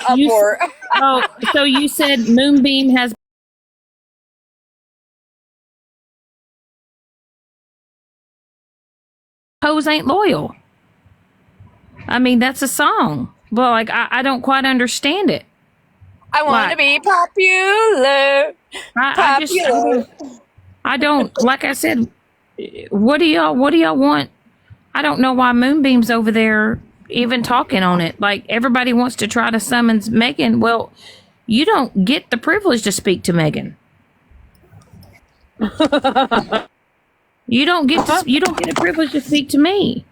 up You, for. oh, so you said Moonbeam has hoes ain't loyal. I mean, that's a song. Well, like I don't quite understand it. I want to Like be popular. Popular. I don't like I said, what do y'all want? I don't know why Moonbeam's over there even talking on it. Like everybody wants to try to summons Megan. Well, you don't get the privilege to speak to Megan. You don't get a privilege to speak to me.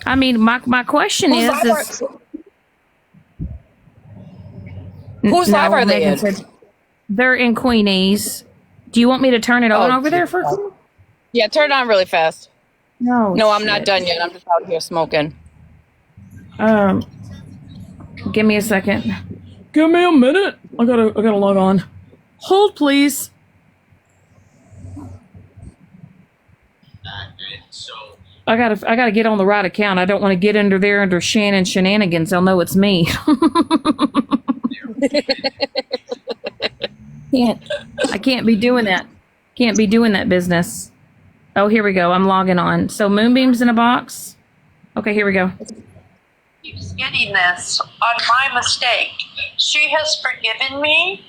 I mean, my question Whose live is whose live no, are they Megan in? said they're in Queenie's. Do you want me to turn it on Oh, over there for? yeah, turn it on really fast. No, No, I'm not shit. done yet. I'm just out here smoking. Um, give me a second. Give me a minute. I gotta log on. Hold, please. I gotta get on the right account. I don't want to get under there under Shannon shenanigans. They'll know it's me. I can't be doing that. Can't be doing that business. Oh, here we go. I'm logging on. So Moonbeam's in a box. Okay, here we go. Keeps getting this on my mistake. She has forgiven me.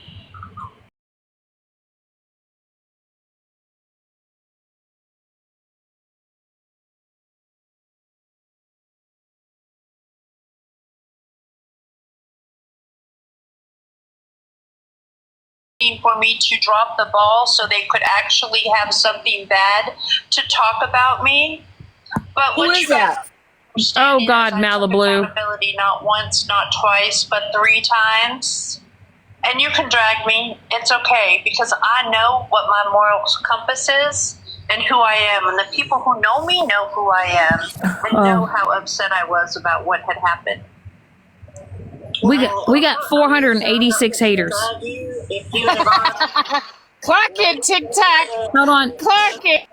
For me to drop the ball so they could actually have something bad to talk about me. But Who is that? Oh God, Malibu. Accountability not once, not twice, but 3 times. And you can drag me. It's okay because I know what my moral compass is and who I am. And the people who know me know who I am and know how upset I was about what had happened. We got 486 haters. Clock it, TikTok. Hold on. Clock it.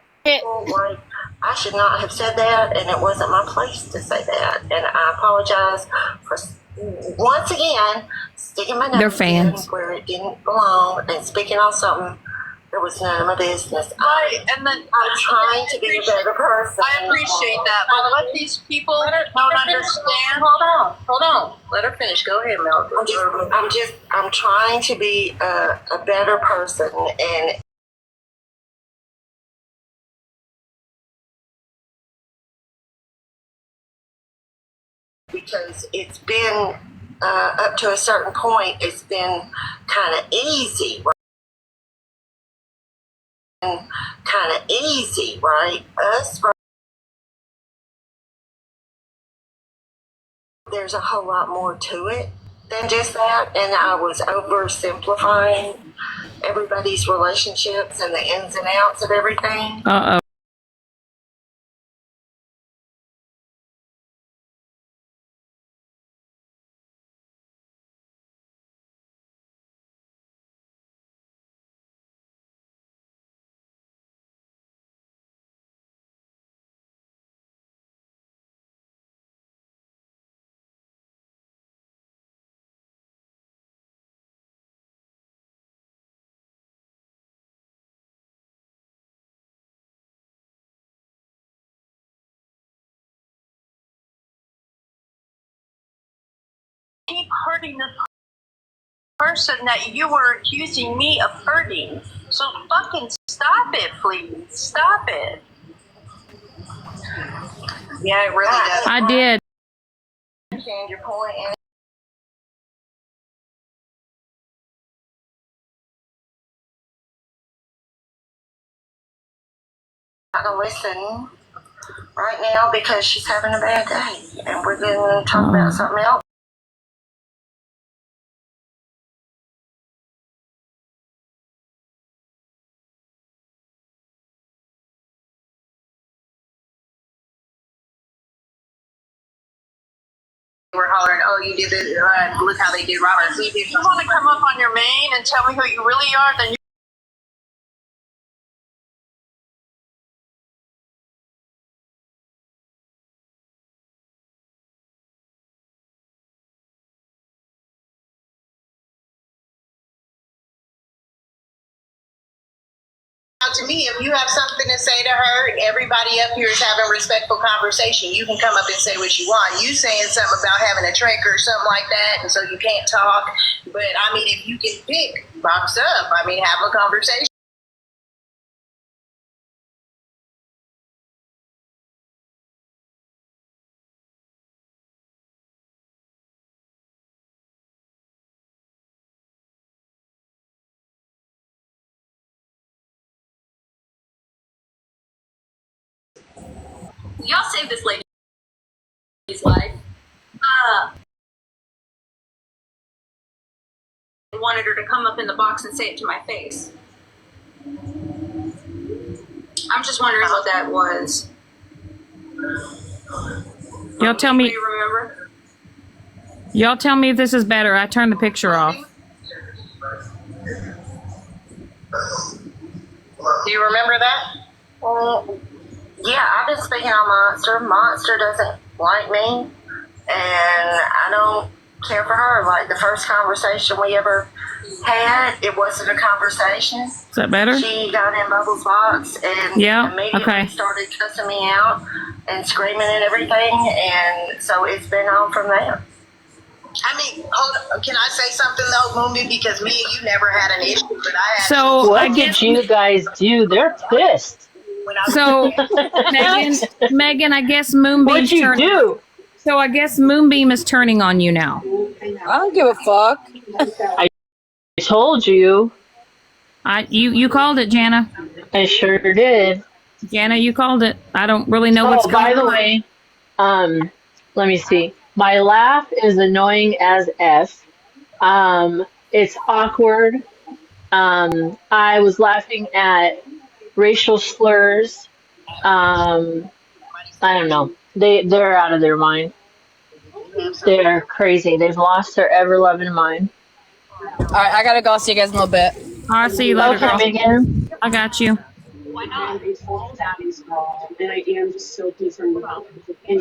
I should not have said that, and it wasn't my place to say that. And I apologize for once again sticking my They're nose fans. in where it didn't belong and speaking on something that was none of my business. Right, and then I'm trying to be a better person. I appreciate that, but what these people don't understand. Hold on. Let her finish. Go ahead, Mel. I'm trying to be a better person, and because it's been up to a certain point, it's been kind of easy, right? Kind of easy, right? There's a whole lot more to it than just that, and I was oversimplifying everybody's relationships and the ins and outs of everything. Uh oh. Keep hurting this person that you were accusing me of hurting. So fucking stop it, please. Stop it. Yeah, it really does. I did. I understand your point, and I'm not gonna listen right now because she's having a bad day, and we're going to talk about something else. We're hollering, oh, you did it, look how they did Robert. If you want to come up on your main and tell me who you really are, then to me, if you have something to say to her, everybody up here is having respectful conversation. You can come up and say what you want. You saying something about having a trach or something like that, and so you can't talk. But I mean, if you can pick, box up. I mean, have a conversation. Y'all saved this lady's life. I wanted her to come up in the box and say it to my face. I'm just wondering what that was. Y'all tell me. Do you remember? Y'all tell me if this is better. I turned the picture off. Do you remember that? Yeah, I've been speaking on Monster. Monster doesn't like me, and I don't care for her. Like the first conversation we ever had, it wasn't a conversation. Is that better? She got in Bubbles' box and immediately started cussing me out and screaming and everything, and so it's been on from there. I mean, hold on. Can I say something though, Moonby? Because me and you never had an issue, but I had. So What did you guys do? They're pissed. When I was So Megan, I guess Moonbeam's What'd you turning. do? So I guess Moonbeam is turning on you now. I don't give a fuck. I told you. You called it, Jana. I sure did. Jana, you called it. I don't really know what's going on. By the way, let me see. My laugh is annoying as F. It's awkward. I was laughing at racial slurs. I don't know. They're out of their mind. They're crazy. They've lost their ever loving mind. All right, I gotta go. I'll see you guys in a little bit. All right, see you later, Okay, girl. Megan. I got you. Why not?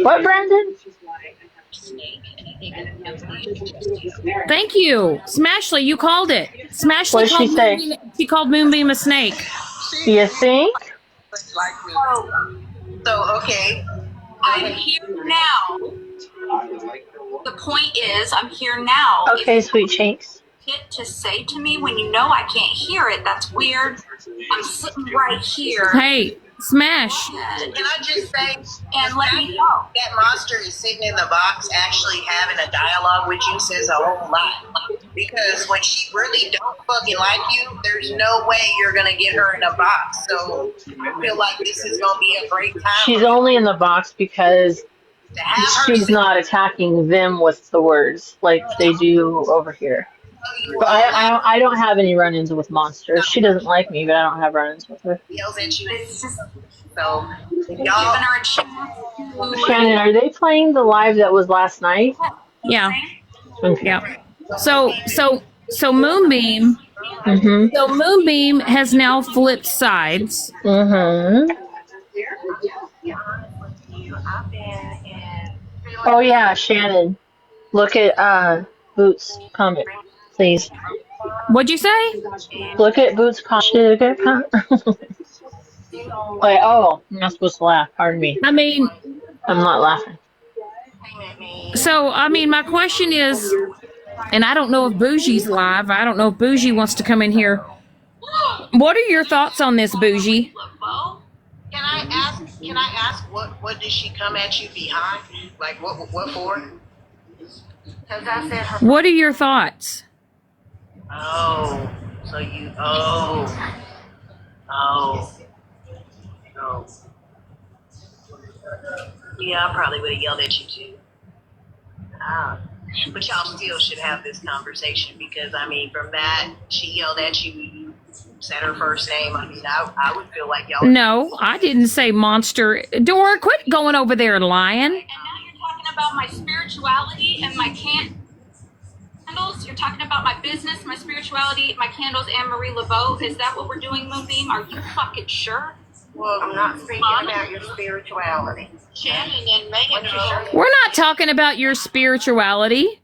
What, Brandon? Thank you, Smashley. You called it. Smashley What'd she say? She called Moonbeam a snake. You think? So okay. I'm here now. The point is, I'm here now. Okay, sweet cheeks. Get to say to me when you know I can't hear it. That's weird. I'm sitting right here. Hey, Smash. Can I just say, And let me know. that monster is sitting in the box actually having a dialogue with you says a whole lot. Because when she really don't fucking like you, there's no way you're gonna get her in a box. So I feel like this is gonna be a great time. She's only in the box because to have her she's not attacking them with the words like they do over here. But I don't have any run-ins with monsters. She doesn't like me, but I don't have run-ins with her. yells at you. It's just So giving y'all, her a chance. Shannon, are they playing the live that was last night? Yeah, Okay. yeah. So Moonbeam. Mhm. So Moonbeam has now flipped sides. Mhm. I've been in. Oh yeah, Shannon. Look at Boots' comment, please. What'd you say? Look at Boots' comment. Wait, oh, I'm not supposed to laugh. Pardon me. I mean, I'm not laughing. so I mean, my question is, and I don't know if Bougie's live. I don't know if Bougie wants to come in here. What are your thoughts on this, Bougie? can I ask what did she come at you behind? Like what for? Because I said her. What are your thoughts? Oh, so you oh. Yeah, I probably would have yelled at you too. But y'all still should have this conversation because I mean, from that she yelled at you, you said her first name. I mean, I would feel like y'all. No, I didn't say monster. Dora, quit going over there and lying. And now you're talking about my spirituality and my candles. You're talking about my business, my spirituality, my candles, and Marie Laveau. Is that what we're doing, Moonbeam? Are you fucking sure? Well, I'm not speaking about your spirituality. Shannon and Megan. We're not talking about your spirituality.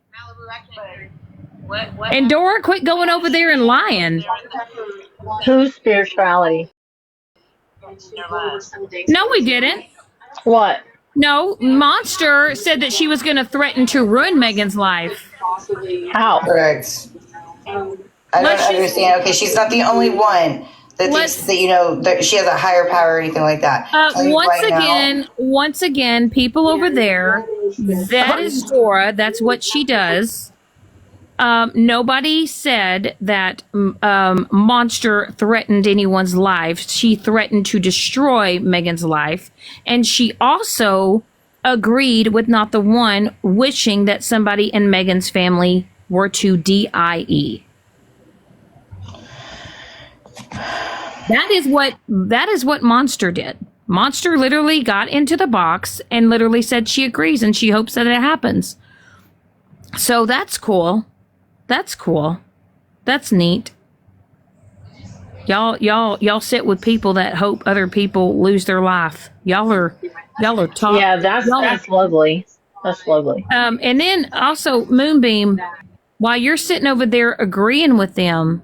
What? And Dora, quit going over there and lying. Whose spirituality? No, we didn't. What? No, Monster said that she was going to threaten to ruin Megan's life. How? Correct. I don't understand. Okay, she's not the only one that thinks that that she has a higher power or anything like that. Once again, people over there, that is Dora. That's what she does. Nobody said that Monster threatened anyone's life. She threatened to destroy Megan's life. And she also agreed with not the one wishing that somebody in Megan's family were to die. That is what Monster did. Monster literally got into the box and literally said she agrees and she hopes that it happens. So that's cool. That's cool. That's neat. Y'all sit with people that hope other people lose their life. Y'all are talking. Yeah, that's lovely. That's lovely. And then also Moonbeam, while you're sitting over there agreeing with them,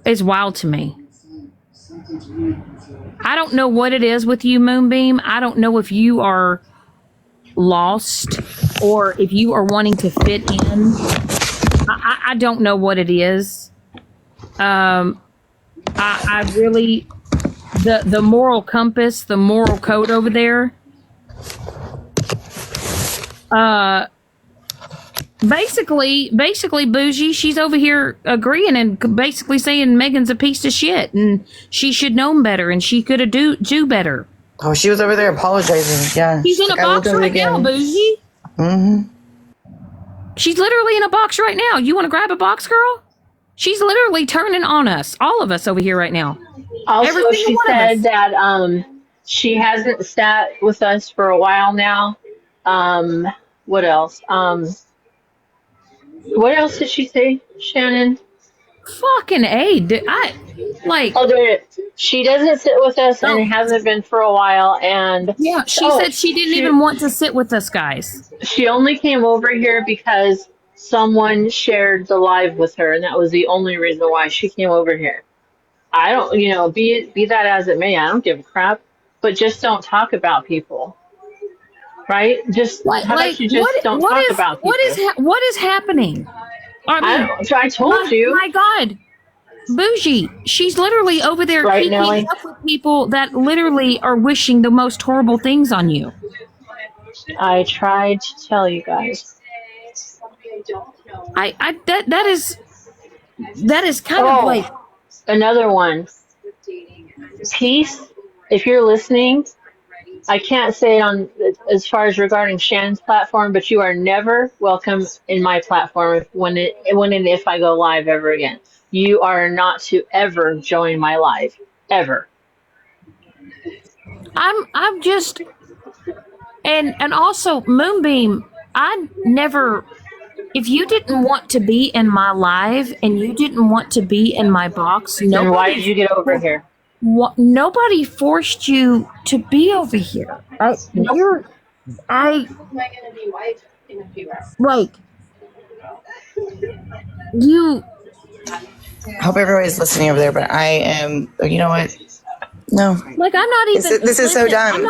is wild to me. I don't know what it is with you, Moonbeam. I don't know if you are lost or if you are wanting to fit in. I don't know what it is. I really, the moral compass, the moral code over there, basically Bougie, she's over here agreeing and basically saying Megan's a piece of shit and she should know better and she could have do better. Oh, she was over there apologizing. Yeah. She's in a box right now, Bougie. Mm-hmm. She's literally in a box right now. You want to grab a box, girl? She's literally turning on us, all of us over here right now. Also, she said that she hasn't sat with us for a while now. What else? What else did she say, Shannon? Fucking A. She doesn't sit with us and it hasn't been for a while. And yeah, she said she didn't even want to sit with us, guys. She only came over here because someone shared the live with her, and that was the only reason why she came over here. I don't, be that as it may, I don't give a crap, but just don't talk about people. Right? Just how about you just don't talk about people? What is happening? I told you. My God, Bougie, she's literally over there keeping up with people that literally are wishing the most horrible things on you. I tried to tell you guys. That is kind of like another one. Peace, if you're listening, I can't say it on as far as regarding Shannon's platform, but you are never welcome in my platform when and if I go live ever again. You are not to ever join my live ever. I'm just and also Moonbeam. I never. If you didn't want to be in my live and you didn't want to be in my box, then why did you get over here? Nobody forced you to be over here. You. I hope everybody's listening over there, but I am. You know what? No. Like I'm not even. This is so dumb.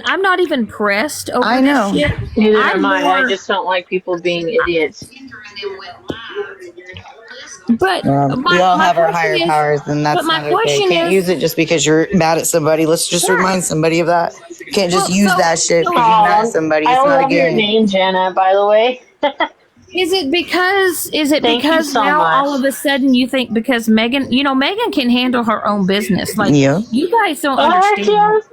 I'm not even pressed over I know. this shit. Neither am I. I just don't like people being idiots. But we all have our higher powers, and that's not okay. You can't use it just because you're mad at somebody. Let's just remind somebody of that. You can't just use that shit because you're mad at somebody. It's not a game. Your name, Jenna, by the way. Is it because now all of a sudden you think because Megan, Megan can handle her own business. Like you guys don't understand.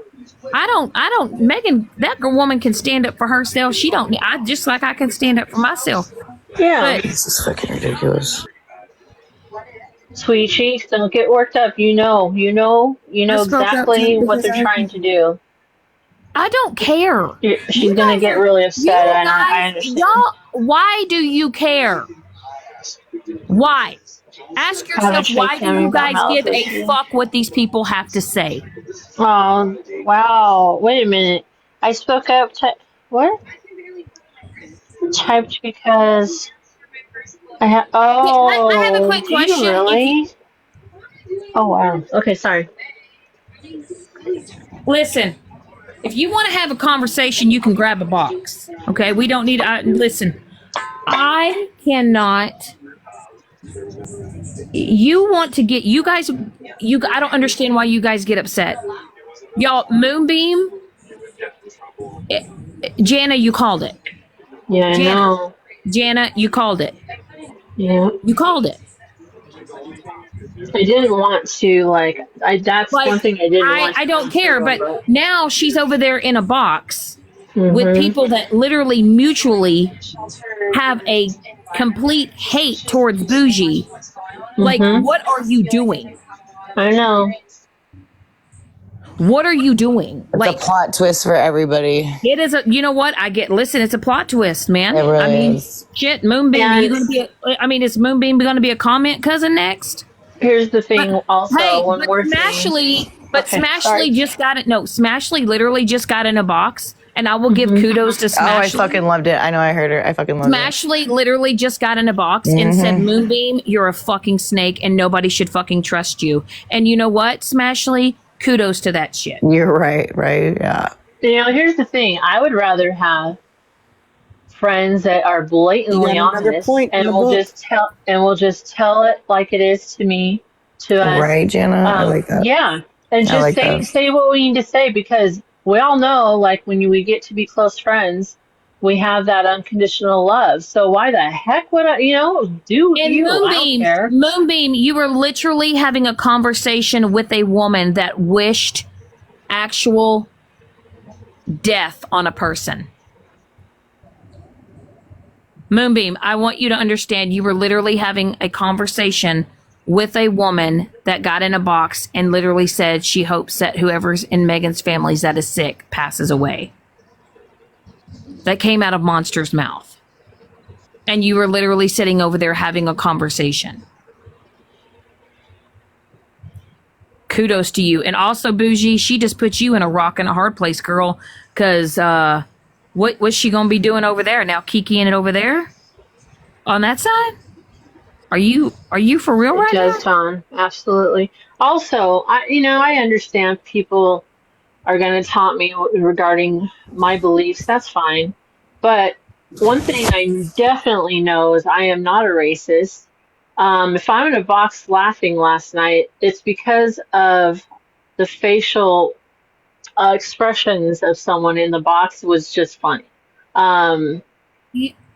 I don't. Megan, that woman can stand up for herself. She don't. Just like I can stand up for myself. Yeah. This is fucking ridiculous. Sweet cheeks, don't get worked up. You know exactly what they're trying to do. I don't care. She's gonna get really upset, and I understand. Why do you care? Why? Ask yourself, why do you guys give a fuck what these people have to say? Oh, wow. Wait a minute. I spoke up. What? Typed because I have. Oh, I have a quick question. Really? Oh, wow. Okay, sorry. Listen, if you want to have a conversation, you can grab a box. Okay, we don't need. Listen, I cannot. You want to get you guys. I don't understand why you guys get upset. Y'all, Moonbeam. Jana, you called it. Yeah, I know. Jana, you called it. Yeah. You called it. I didn't want to, that's Like, one thing I didn't want to. I don't care, but now she's over there in a box with Mhm. people that literally mutually have a complete hate towards Bougie. Like, what are you doing? I know. What are you doing? It's a plot twist for everybody. It is you know what? Listen, it's a plot twist, man. It really is. Shit, Moonbeam, are you gonna be is Moonbeam gonna be a comment cousin next? Here's the thing, one more Smashly, thing. Smashly just got it. No, Smashly literally just got in a box, and I will give kudos to Smashly. Oh, I fucking loved it. I know, I heard her. I fucking loved it. Smashly literally just got in a box and said, Moonbeam, you're a fucking snake and nobody should fucking trust you. And you know what, Smashly? Kudos to that shit. You're right, yeah. Here's the thing. I would rather have friends that are blatantly honest and will just tell it like it is to me, to us. Right, Jana? I like that. Yeah. And just say what we need to say, because we all know, when we get to be close friends, we have that unconditional love. So why the heck would I, do and you? Moonbeam, I don't care. Moonbeam, you were literally having a conversation with a woman that wished actual death on a person. Moonbeam, I want you to understand you were literally having a conversation with a woman that got in a box and literally said she hopes that whoever's in Megan's family that is sick passes away. That came out of Monster's mouth. And you were literally sitting over there having a conversation. Kudos to you. And also, Bougie, she just put you in a rock and a hard place, girl. Because what's she going to be doing over there? Now kikiing it over there? On that side? Are you for real right now? It does, Tom. Absolutely. Also, I understand people are going to taunt me regarding my beliefs. That's fine. But one thing I definitely know is I am not a racist. If I'm in a box laughing last night, it's because of the facial expressions of someone in the box was just funny. I'm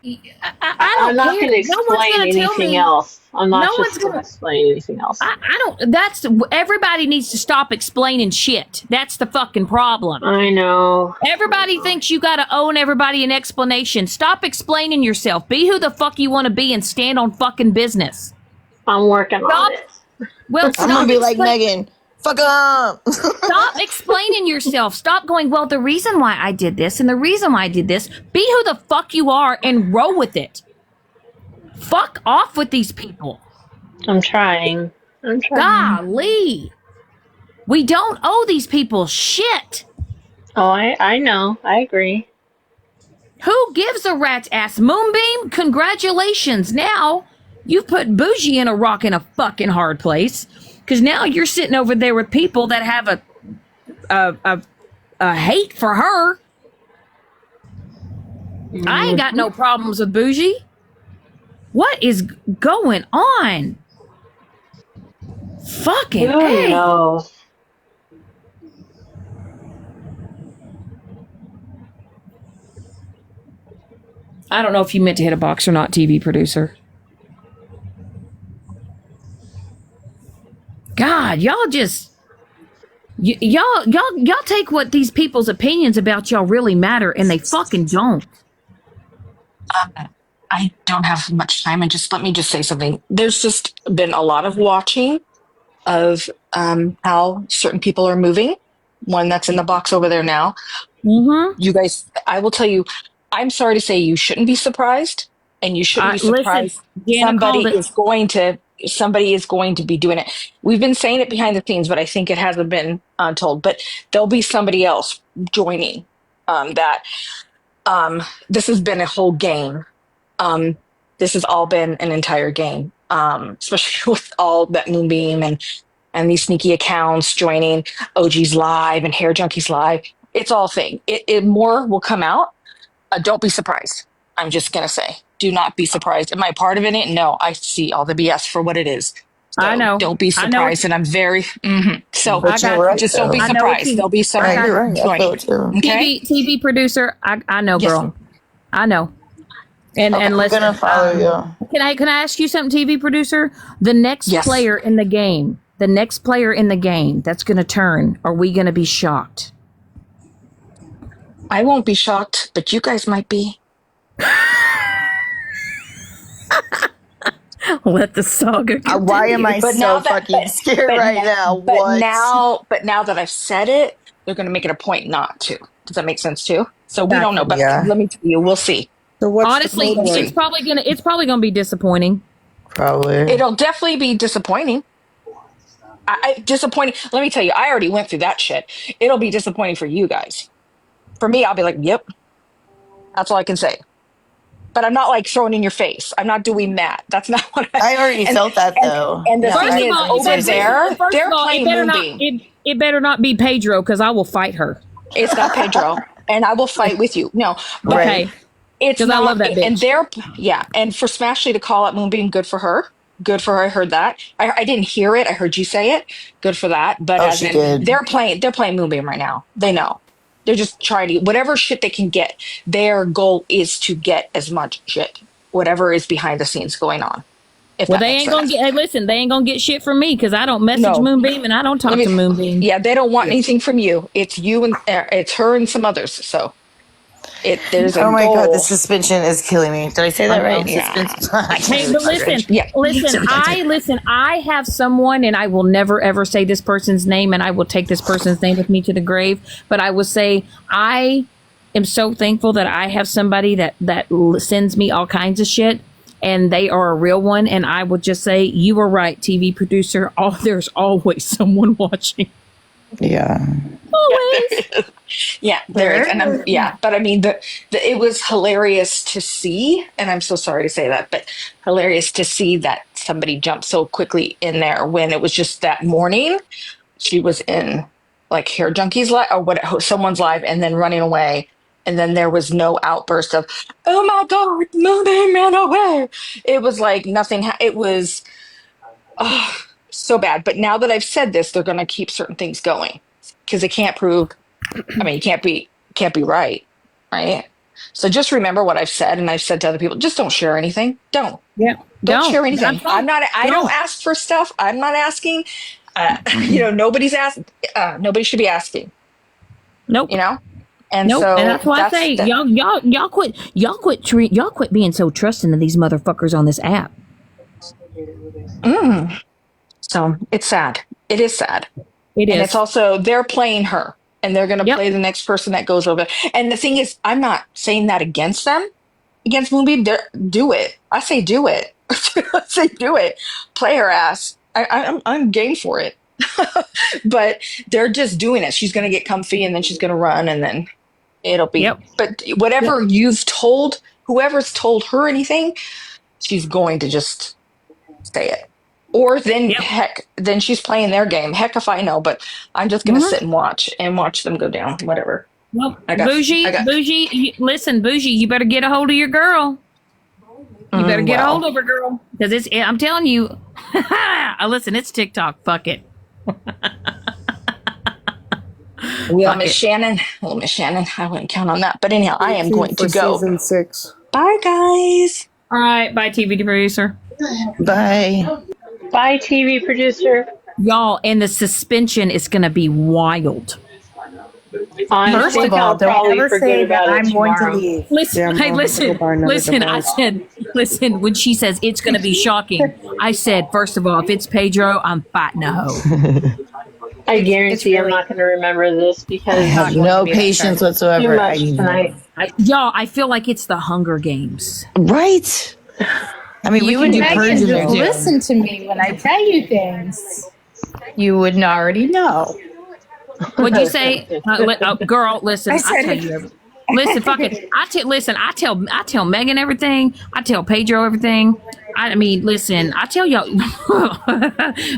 not going to explain anything else. I'm not just going to explain anything else. Everybody needs to stop explaining shit. That's the fucking problem. I know. Everybody thinks you got to own everybody an explanation. Stop explaining yourself. Be who the fuck you want to be and stand on fucking business. I'm working on it. Well, I'm going to be like Megan. Fuck up. Stop explaining yourself. Stop going, well, the reason why I did this and the reason why I did this. Be who the fuck you are and roll with it. Fuck off with these people. I'm trying. Golly. We don't owe these people shit. Oh, I know. I agree. Who gives a rat's ass? Moonbeam, congratulations. Now you've put Bougie in a rock in a fucking hard place. Because now you're sitting over there with people that have a hate for her. I ain't got no problems with Bougie. What is going on? Fucking A. Knows? I don't know if you meant to hit a box or not, TV producer. God, y'all just y'all take what these people's opinions about y'all really matter, and they fucking don't. I don't have much time, and let me just say something. There's just been a lot of watching of how certain people are moving. One that's in the box over there now. Mm-hmm. You guys, I will tell you, I'm sorry to say you shouldn't be surprised, and you shouldn't be surprised. Listen, somebody is going to be doing it. We've been saying it behind the scenes, but I think it hasn't been told. But there'll be somebody else joining this has been a whole game. This has all been an entire game, especially with all that Moonbeam and and these sneaky accounts joining OG's live and Hair Junkies live. It's all a thing. It more will come out. Don't be surprised. I'm just going to say, do not be surprised. Am I part of it? No, I see all the BS for what it is. So I know. Don't be surprised. And I'm very, so But you're right, just don't be though. surprised. There'll be some. Right, you're right. I feel it too. Okay. TV producer. I know, Yes. girl. I know. And Okay, listen, I'm gonna follow you. Can I ask you something, TV producer? The next Yes. player in the game, that's going to turn, are we going to be shocked? I won't be shocked, but you guys might be. Let the saga continue. Why am I But so now that- fucking scared right now? What? But now that I've said it, they're going to make it a point not to. Does that make sense too? So we don't know, but Yeah. let me tell you, we'll see. So what's Honestly, the it's probably gonna be disappointing. Probably. It'll definitely be disappointing. Disappointing. Let me tell you, I already went through that shit. It'll be disappointing for you guys. For me, I'll be like, yep. That's all I can say. But I'm not like throwing in your face. I'm not doing that. That's not what I already felt that though. And the Yeah, thing is, over there, they're playing Moonbeam. It better not be Pedro, because I will fight her. It's not Pedro, and I will fight with you. No, but Okay. it's 'Cause not. I love that bitch. And and for Smashley to call out Moonbeam, good for her. Good for her. I heard that. I didn't hear it. I heard you say it. Good for that. But as she in, did. they're playing Moonbeam right now. They know. They're just trying to whatever shit they can get. Their goal is to get as much shit, whatever is behind the scenes going on. Well, they ain't gonna get. Hey, listen, they ain't gonna get shit from me because I don't message Moonbeam and I don't talk to Moonbeam. Yeah, they don't want anything from you. It's you and it's her and some others. So there's a oh my goal. god, the suspension is killing me. Did I say that right? Yeah. Hey, but listen, I have someone, and I will never ever say this person's name, and I will take this person's name with me to the grave. But I will say I am so thankful that I have somebody that sends me all kinds of shit. And they are a real one, and I will just say you were right, TV producer. There's always someone watching. Yeah. Always. Yeah, there is, and but I mean, it was hilarious to see, and I'm so sorry to say that, but hilarious to see that somebody jumped so quickly in there when it was just that morning. She was in like Hair Junkies live or someone's live, and then running away. And then there was no outburst of, oh my God, Moonbeam ran away. It was like nothing. It was so bad. But now that I've said this, they're going to keep certain things going because they can't prove. I mean, you can't be right. So just remember what I've said, and I've said to other people: just don't share anything. Don't share anything. I don't ask for stuff. I'm not asking. Nobody's asked. Nobody should be asking. Nope. And nope. so and that's why I say y'all quit being so trusting of these motherfuckers on this app. So it's sad. It is sad. And it's also they're playing her, and they're going to play the next person that goes over. And the thing is, I'm not saying that against them, against Moonbeam. Do it. I say do it. I say do it. Play her ass. I'm game for it. But they're just doing it. She's going to get comfy, and then she's going to run, and then it'll be. Yep. But whatever you've told, whoever's told her anything, she's going to just say it. Or then then she's playing their game. Heck if I know, but I'm just going to sit and watch them go down. Whatever. Well, Bougie, listen, Bougie, you better get a hold of your girl. You better get a hold of her, girl, because I'm telling you. Listen, it's TikTok. Fuck it. Well, Miss Shannon, I wouldn't count on that. But anyhow, I am going to go. Season 6. Bye, guys. All right, bye, TV producer. Bye. Bye, TV producer. Y'all, and the suspension is going to be wild. First of all, don't ever say that I'm going to leave. Listen, I said, when she says it's going to be shocking, I said, first of all, if it's Pedro, I'm fighting a hoe. I guarantee I'm not going to remember this because I have no patience whatsoever. Too much tonight. Y'all, I feel like it's the Hunger Games. Right. I mean, you would do purge in there too. Listen to me when I tell you things. You wouldn't already know. What'd you say? Girl, listen, I tell you everything. Listen, fuck it. I tell Megan everything. I tell Pedro everything. I mean, listen, I tell y'all,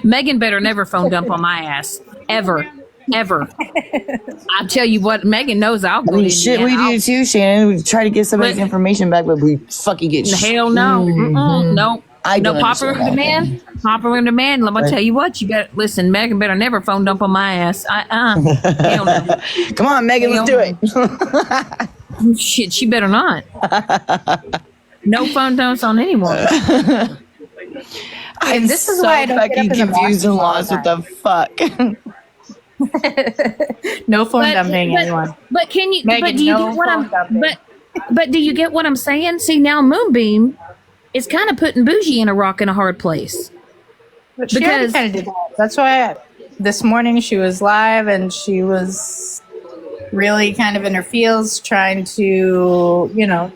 Megan better never phone dump on my ass. Ever. I tell you what, Megan knows I'll go to shit, we do too, Shannon. We try to get somebody's information back, but we fucking get hell no. No. I don't popular demand. Popular demand. Let me tell you what, you got listen, Megan better never phone dump on my ass. Hell no. Come on, Megan, let's do it. Shit, she better not. No phone dumps on anyone. I'm this is so why I don't fucking get up in the confused and morning all lost. the What the fuck? No phone dumping anyone. But can you? Megan, but do you no get what I'm? phone dumping. But do you get what I'm saying? See, now Moonbeam is kind of putting Bougie in a rock and a hard place. But she already kind of did that. That's why this morning she was live and she was really kind of in her feels, trying to,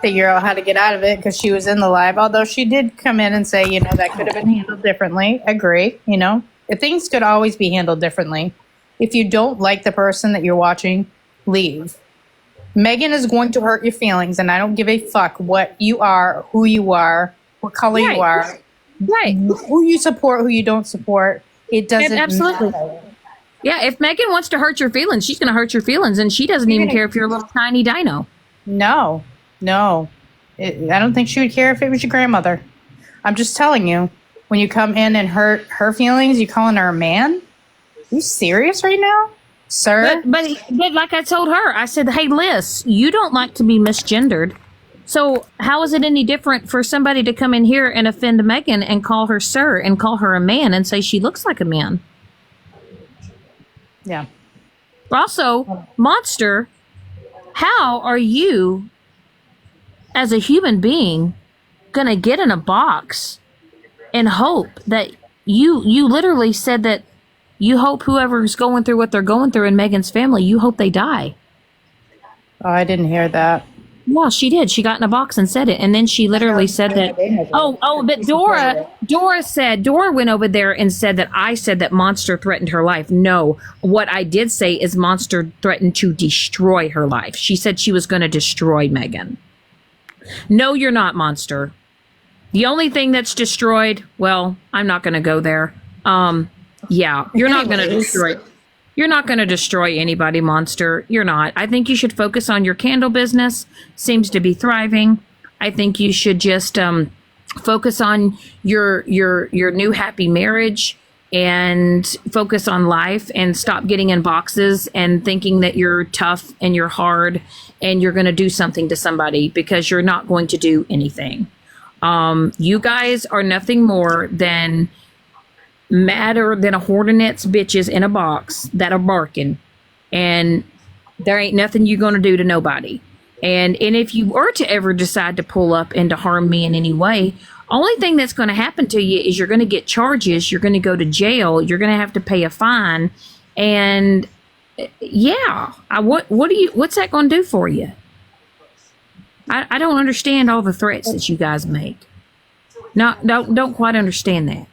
figure out how to get out of it because she was in the live. Although she did come in and say, that could have been handled differently. Agree. Things could always be handled differently. If you don't like the person that you're watching, leave. Megan is going to hurt your feelings, and I don't give a fuck what you are, who you are, what color you are, who you support, who you don't support. It doesn't matter. Yeah, if Megan wants to hurt your feelings, she's going to hurt your feelings, and she doesn't even care if you're a little tiny dino. No. I don't think she would care if it was your grandmother. I'm just telling you, when you come in and hurt her feelings, you calling her a man? Are you serious right now, sir? But like I told her, I said, hey, Liz, you don't like to be misgendered. So how is it any different for somebody to come in here and offend Megan and call her sir and call her a man and say she looks like a man? Yeah. Also, Monster, how are you, as a human being, going to get in a box and hope that you literally said that you hope whoever's going through what they're going through in Megan's family, you hope they die. Oh, I didn't hear that. Well, she did. She got in a box and said it. And then she literally said that. But Dora went over there and said that I said that Monster threatened her life. No, what I did say is Monster threatened to destroy her life. She said she was going to destroy Megan. No, you're not, Monster. The only thing that's destroyed, well, I'm not going to go there. Yeah, you're not going to destroy. You're not going to destroy anybody, Monster. You're not. I think you should focus on your candle business. Seems to be thriving. I think you should just focus on your new happy marriage and focus on life and stop getting in boxes and thinking that you're tough and you're hard and you're going to do something to somebody, because you're not going to do anything. You guys are nothing more than madder than a hornet's bitches in a box that are barking, and there ain't nothing you're going to do to nobody. And if you were to ever decide to pull up and to harm me in any way, only thing that's going to happen to you is you're going to get charges, you're going to go to jail, you're going to have to pay a fine, and yeah, what's that going to do for you? I don't understand all the threats that you guys make. Don't quite understand that.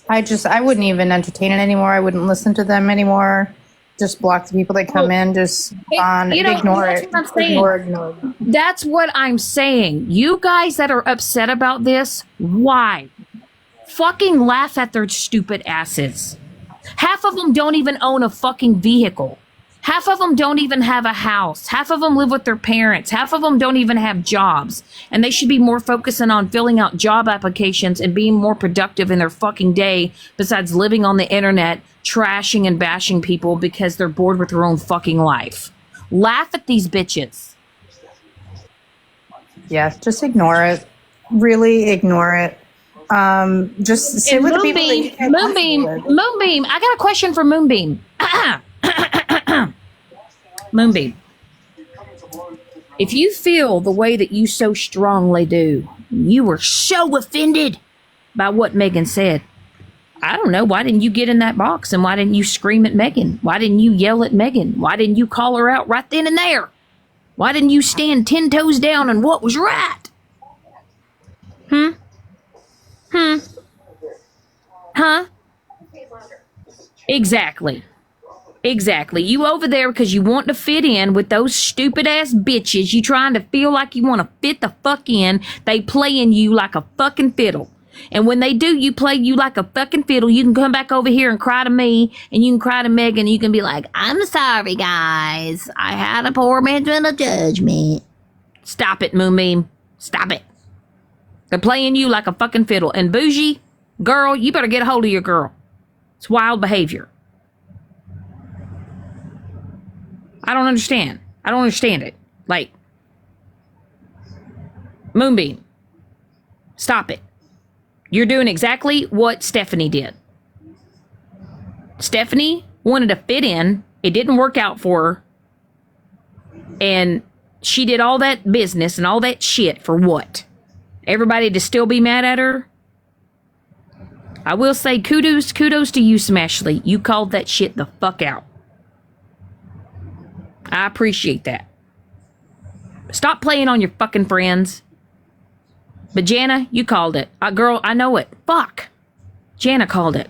I wouldn't even entertain it anymore. I wouldn't listen to them anymore. Just block the people that come in. Just ignore it. Ignore. That's what I'm saying. You guys that are upset about this, why? Fucking laugh at their stupid asses. Half of them don't even own a fucking vehicle. Half of them don't even have a house. Half of them live with their parents. Half of them don't even have jobs. And they should be more focusing on filling out job applications and being more productive in their fucking day, besides living on the internet, trashing and bashing people because they're bored with their own fucking life. Laugh at these bitches. Yeah, just ignore it. Really ignore it. Just sit with the people. Moonbeam. I got a question for Moonbeam. Moonbeam, if you feel the way that you so strongly do, you were so offended by what Megan said, I don't know, why didn't you get in that box and why didn't you scream at Megan? Why didn't you yell at Megan? Why didn't you call her out right then and there? Why didn't you stand 10 toes down on what was right? Huh? Exactly. Exactly. You over there because you want to fit in with those stupid ass bitches. You trying to feel like you want to fit the fuck in. They playing you like a fucking fiddle. And when they do, you play you like a fucking fiddle. You can come back over here and cry to me, and you can cry to Megan, and you can be like, I'm sorry, guys. I had a poor mental judgment. Stop it, Moonbeam. Stop it. They're playing you like a fucking fiddle. And Bougie, girl, you better get a hold of your girl. It's wild behavior. I don't understand. I don't understand it. Like, Moonbeam, stop it. You're doing exactly what Stephanie did. Stephanie wanted to fit in. It didn't work out for her. And she did all that business and all that shit for what? Everybody to still be mad at her? I will say kudos to you, Smashley. You called that shit the fuck out. I appreciate that. Stop playing on your fucking friends. But Jana, you called it. Girl, I know it. Fuck. Jana called it.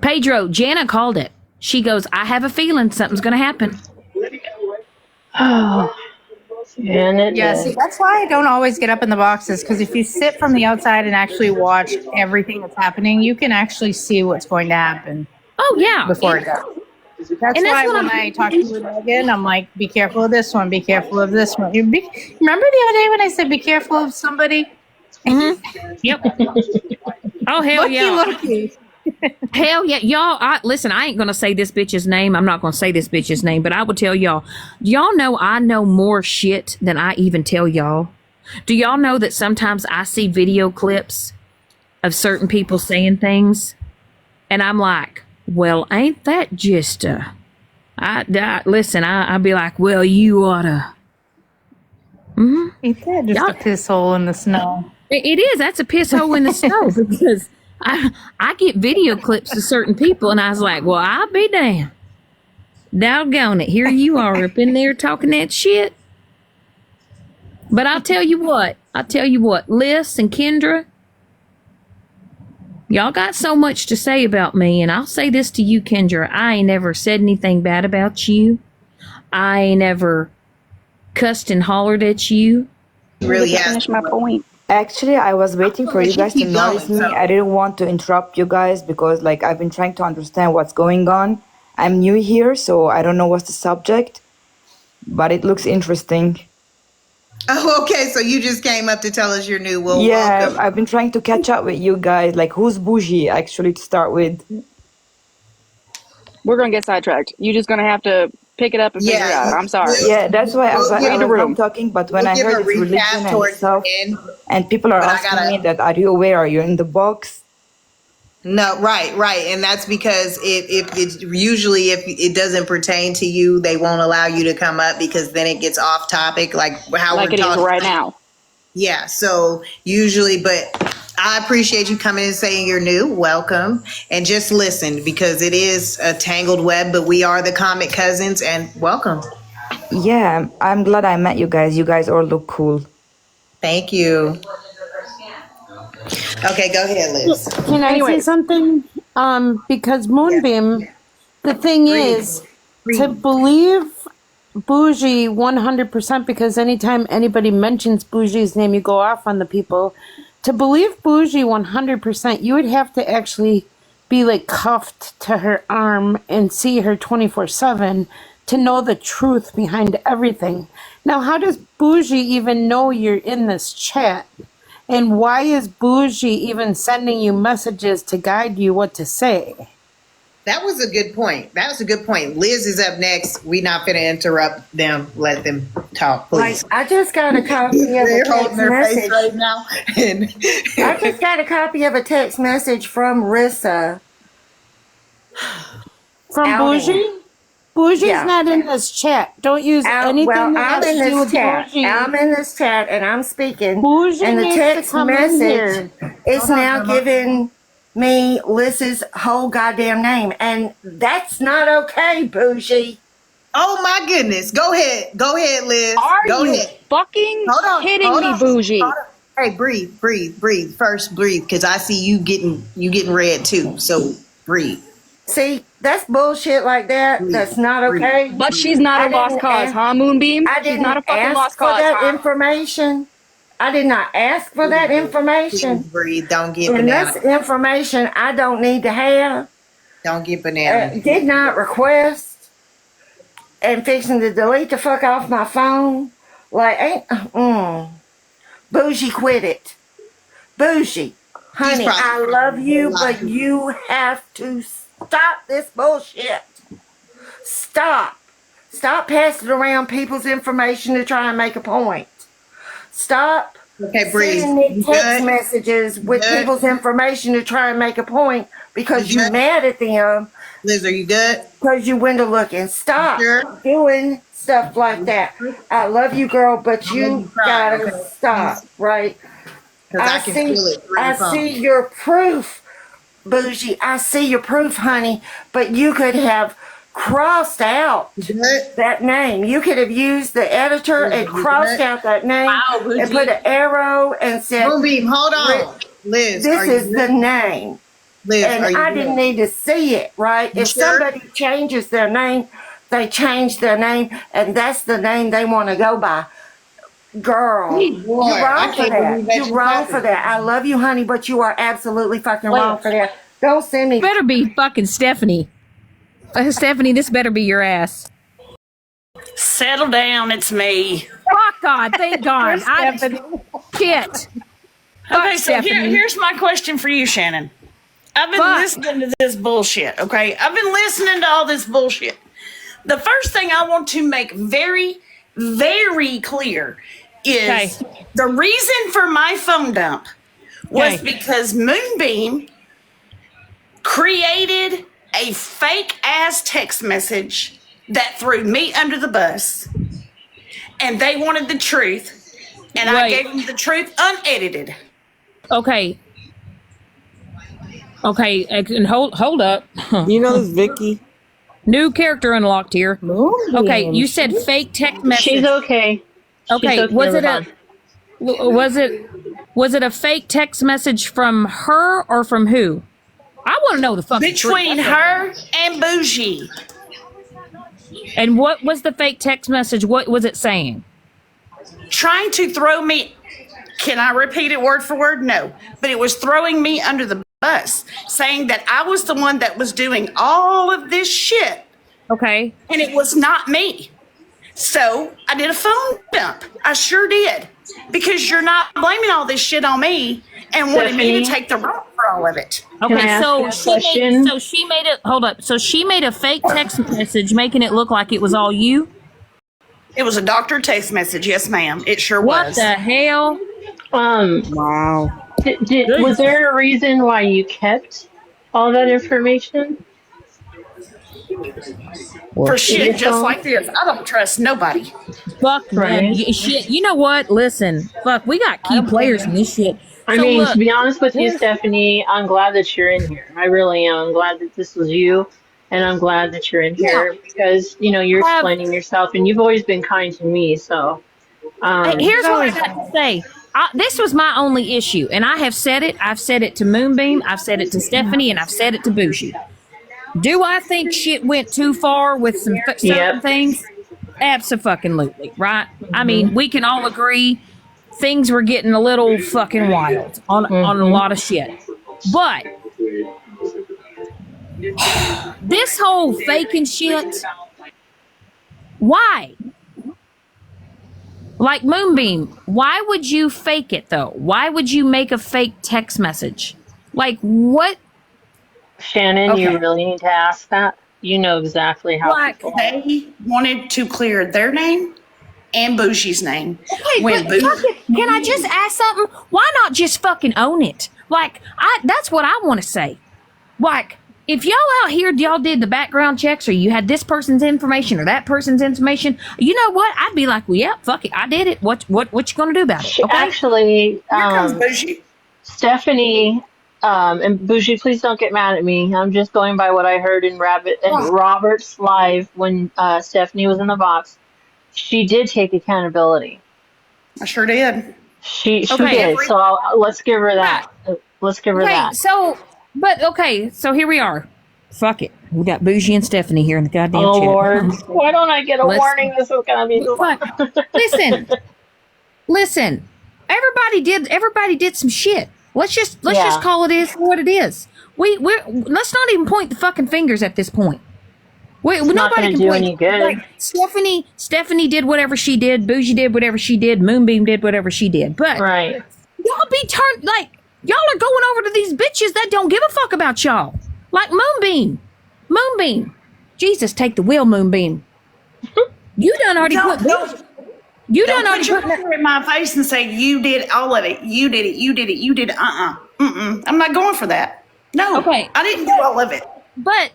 Pedro, Jana called it. She goes, I have a feeling something's going to happen. Oh, and yeah, see, that's why I don't always get up in the boxes, because if you sit from the outside and actually watch everything that's happening, you can actually see what's going to happen. Oh, yeah. Before it does. That's why when I talk to you again, I'm like, be careful of this one, be careful of this one. Remember the other day when I said be careful of somebody? Mm-hmm. Yep. Oh, hell looky. Hell yeah. Y'all, listen, I ain't going to say this bitch's name. I'm not going to say this bitch's name, but I will tell y'all. Y'all know I know more shit than I even tell y'all. Do y'all know that sometimes I see video clips of certain people saying things, and I'm like, well, ain't that just listen, I'd be like, well, you oughta. Mm-hmm. Ain't that just a piss hole in the snow? It is. That's a piss hole in the snow, because I get video clips of certain people, and I was like, well, I'll be damned. Doggone it. Here you are up in there talking that shit. But I'll tell you what, Liz and Kendra, y'all got so much to say about me, and I'll say this to you, Kendra. I ain't never said anything bad about you. I ain't ever cussed and hollered at you. Really finish my point. Actually, I was waiting for you guys to notice me. I didn't want to interrupt you guys because, like, I've been trying to understand what's going on. I'm new here, so I don't know what's the subject, but it looks interesting. Oh, okay. So you just came up to tell us you're new. Well, yeah, welcome. I've been trying to catch up with you guys. Like, who's Bougie, actually, to start with? We're going to get sidetracked. You're just going to have to pick it up and figure it out. I'm sorry. Yeah, that's why I was room. talking, but when I heard it's religion and stuff, and people are asking me that, are you aware, are you in the box? No, right. And that's because if usually if it doesn't pertain to you, they won't allow you to come up, because then it gets off topic, like how we're talking right now. Yeah, so usually, but I appreciate you coming and saying you're new. Welcome. And just listen, because it is a tangled web, but we are the Comic Cousins, and welcome. Yeah, I'm glad I met you guys. You guys all look cool. Thank you. Okay, go ahead, Liz. Can I say something? Because Moonbeam, the thing is, to believe Bougie 100%, because anytime anybody mentions Bougie's name, you go off on the people. To believe Bougie 100%, you would have to actually be like cuffed to her arm and see her 24/7 to know the truth behind everything. Now, how does Bougie even know you're in this chat? And why is Bougie even sending you messages to guide you what to say? That was a good point. Liz is up next. We're not going to interrupt them. Let them talk, please. I just got a copy of a text message right now. I just got a copy of a text message from Rissa. From Bougie? Bougie's not in this chat. Don't use anything that has to do with Bougie. I'm in this chat and I'm speaking. Bougie and the needs text to come message in here. is now giving me Liz's whole goddamn name. And that's not okay, Bougie. Oh my goodness. Go ahead, Liz. Are you fucking kidding me, Bougie? Hey, breathe. First breathe, because I see you getting red too. So breathe. See, that's bullshit like that. That's not okay. But she's not a lost cause, huh, Moonbeam? She's not a fucking lost cause, that huh? information. I did not ask for that information. Breathe. Don't get And banana. that's information I don't need to have. Don't get banana. Did not request. And fixing to delete the fuck off my phone. Like, Bougie, quit it. Bougie. Honey, I love you, but you have to stop this bullshit. Stop. Stop passing around people's information to try and make a point. Stop sending me text messages with people's information to try and make a point because you're mad at them. Liz, are you good? Because you window looking. Stop doing stuff like that. I love you, girl, but you gotta stop, right? I see your proof, Bougie. I see your proof, honey, but you could have crossed out that name. You could have used the editor and crossed out that name and put an arrow and said, Moonbeam, hold on. Liz, this is the name. Liz, and I didn't need to see it, right? If somebody changes their name, they change their name, and that's the name they want to go by. Girl, you're wrong for that. You're wrong for that. I love you, honey, but you are absolutely fucking wrong for that. Don't send me. Better be fucking Stephanie. Stephanie, this better be your ass. Settle down, it's me. Oh God, thank God. Shit. Okay, so here's my question for you, Shannon. I've been listening to this bullshit, okay? I've been listening to all this bullshit. The first thing I want to make very, very clear is the reason for my phone dump was because Moonbeam created a fake ass text message that threw me under the bus, and they wanted the truth, and I gave them the truth unedited. Okay, and hold up. You know this Vicky. New character unlocked here. Okay, you said fake text message. She's okay. Okay, was it a fake text message from her or from who? I want to know the fucking between her and Bougie. And what was the fake text message? What was it saying? Trying to throw me. Can I repeat it word for word? No. But it was throwing me under the bus, saying that I was the one that was doing all of this shit. Okay. And it was not me. So I did a phone dump. I sure did. Because you're not blaming all this shit on me and wanting me to take the role for all of it. Okay, so she made it. Hold up. So she made a fake text message, making it look like it was all you. It was a doctor text message. Yes, ma'am. It sure was. What the hell? Wow. Was there a reason why you kept all that information? For shit just like this, I don't trust nobody. Fuck, man. Shit. You know what? Listen, fuck. We got key players in this shit. I mean, to be honest with you, Stephanie, I'm glad that you're in here. I really am. I'm glad that this was you, and I'm glad that you're in here because you're explaining yourself, and you've always been kind to me. So, here's what I got to say. This was my only issue, and I have said it. I've said it to Moonbeam, I've said it to Stephanie, and I've said it to Bougie. Do I think shit went too far with some certain things? Absolutely, right? I mean, we can all agree things were getting a little fucking wild on a lot of shit. But this whole faking shit, why? Like Moonbeam, why would you fake it though? Why would you make a fake text message? Like what? Shannon, you really need to ask that. You know exactly how people they wanted to clear their name and Bougie's name. Okay, can I just ask something? Why not just fucking own it? Like, that's what I want to say. Like, if y'all out here, y'all did the background checks or you had this person's information or that person's information, you know what? I'd be like, well, yeah, fuck it. I did it. What you going to do about it? Okay? Actually, here comes Bougie. Stephanie, and Bougie, please don't get mad at me. I'm just going by what I heard in Robert's live when Stephanie was in the box. She did take accountability. I sure did. She did. So let's give her that. Let's give her that. So here we are. Fuck it. We got Bougie and Stephanie here in the goddamn chat. Oh Lord, why don't I get a warning? This is gonna be listen. Everybody did some shit. Let's just call it is what it is. Let's not even point the fucking fingers at this point. Nobody can do point. any good. Like Stephanie did whatever she did. Bougie did whatever she did. Moonbeam did whatever she did. But right, y'all are going over to these bitches that don't give a fuck about y'all. Like Moonbeam. Jesus, take the wheel, Moonbeam. You done already put. You done already put your in my face and say you did all of it. You did it. You did it. You did it. I'm not going for that. No. Okay. I didn't do all of it. But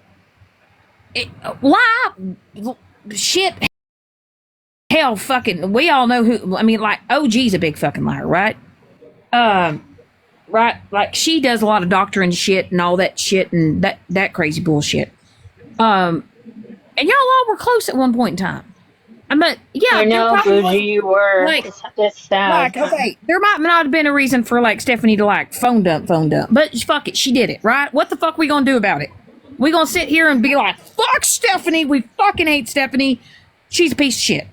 lie, shit, hell, fucking. We all know who. I mean, like OG's a big fucking liar, right? Right. Like she does a lot of doctoring shit and all that shit and that crazy bullshit. And y'all all were close at one point in time. But yeah, I know, Bougie, you were. Like, it's sad. Like, okay, there might not have been a reason for like Stephanie to like phone dump, but fuck it, she did it, right? What the fuck we gonna do about it? We gonna sit here and be like, fuck Stephanie, we fucking hate Stephanie. She's a piece of shit.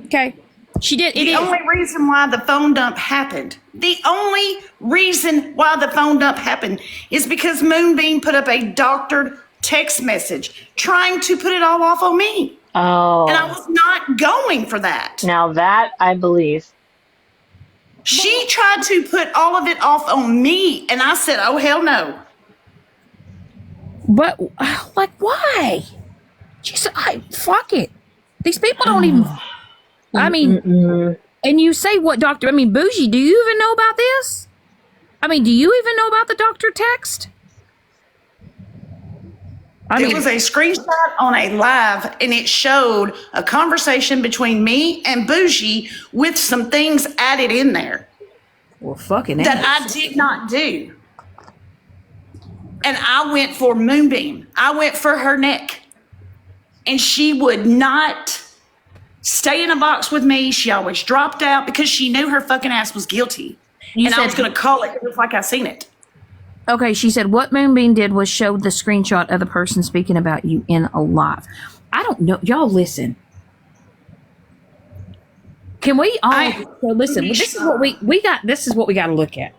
Okay, she did. The only reason why the phone dump happened. The only reason why the phone dump happened is because Moonbeam put up a doctored text message trying to put it all off on me. Oh. And I was not going for that. Now that I believe. She tried to put all of it off on me, and I said, oh, hell no. But, like, why? She said, fuck it. These people don't even... I mean, and you say what doctor... I mean, Bougie, do you even know about this? I mean, do you even know about the doctor text? It was a screenshot on a live, and it showed a conversation between me and Bougie with some things added in there. Well, fucking that I did not do. And I went for Moonbeam. I went for her neck. And she would not stay in a box with me. She always dropped out because she knew her fucking ass was guilty. I was going to call it just like I seen it. Okay, she said what Moonbeam did was show the screenshot of the person speaking about you in a live. I don't know. Y'all listen. Can we all listen? This is what we got. This is what we got to look at.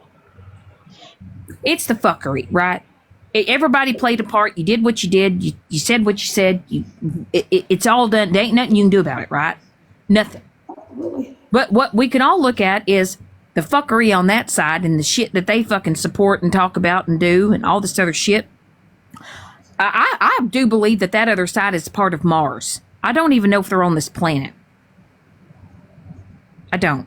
It's the fuckery, right? Everybody played a part. You did what you did. You said what you said. It's all done. There ain't nothing you can do about it, right? Nothing. But what we can all look at is the fuckery on that side and the shit that they fucking support and talk about and do and all this other shit. I do believe that other side is part of Mars. I don't even know if they're on this planet. I don't.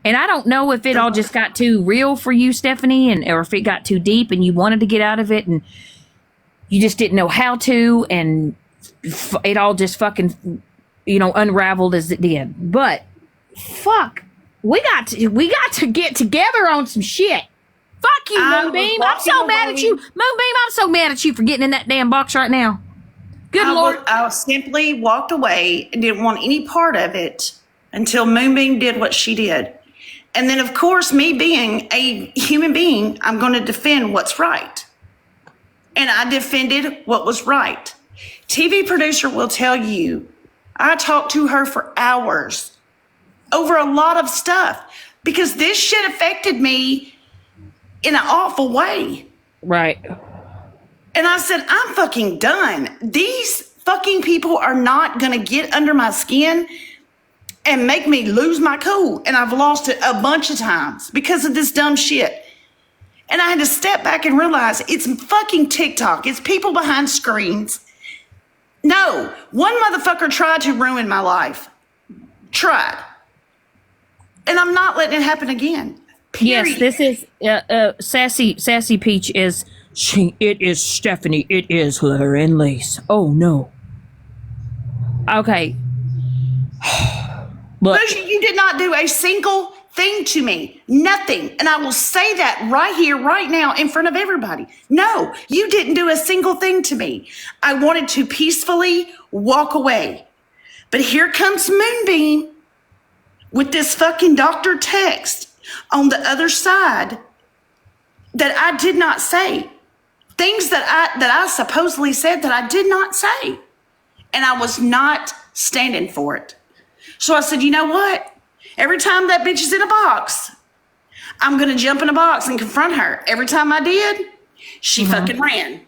And I don't know if it all just got too real for you, Stephanie, or if it got too deep and you wanted to get out of it and you just didn't know how to, and it all just fucking, unraveled as it did. But fuck, we got to get together on some shit. Fuck you, Moonbeam. I'm so mad at you. Moonbeam, I'm so mad at you for getting in that damn box right now. Good Lord. I simply walked away and didn't want any part of it until Moonbeam did what she did. And then, of course, me being a human being, I'm going to defend what's right. And I defended what was right. TV producer will tell you, I talked to her for hours over a lot of stuff because this shit affected me in an awful way. Right. And I said, I'm fucking done. These fucking people are not going to get under my skin and make me lose my cool. And I've lost it a bunch of times because of this dumb shit. And I had to step back and realize it's fucking TikTok. It's people behind screens. No, one motherfucker tried to ruin my life. Tried. And I'm not letting it happen again. Period. Yes, this is Sassy Peach is it is Stephanie. It is her and Lace. Oh no. Okay. Look, you did not do a single thing to me. Nothing. And I will say that right here, right now, in front of everybody. No, you didn't do a single thing to me. I wanted to peacefully walk away. But here comes Moonbeam with this fucking doctor text on the other side that I did not say. things that I supposedly said that I did not say. And I was not standing for it. So I said, you know what? Every time that bitch is in a box, I'm going to jump in a box and confront her. Every time I did, she fucking ran.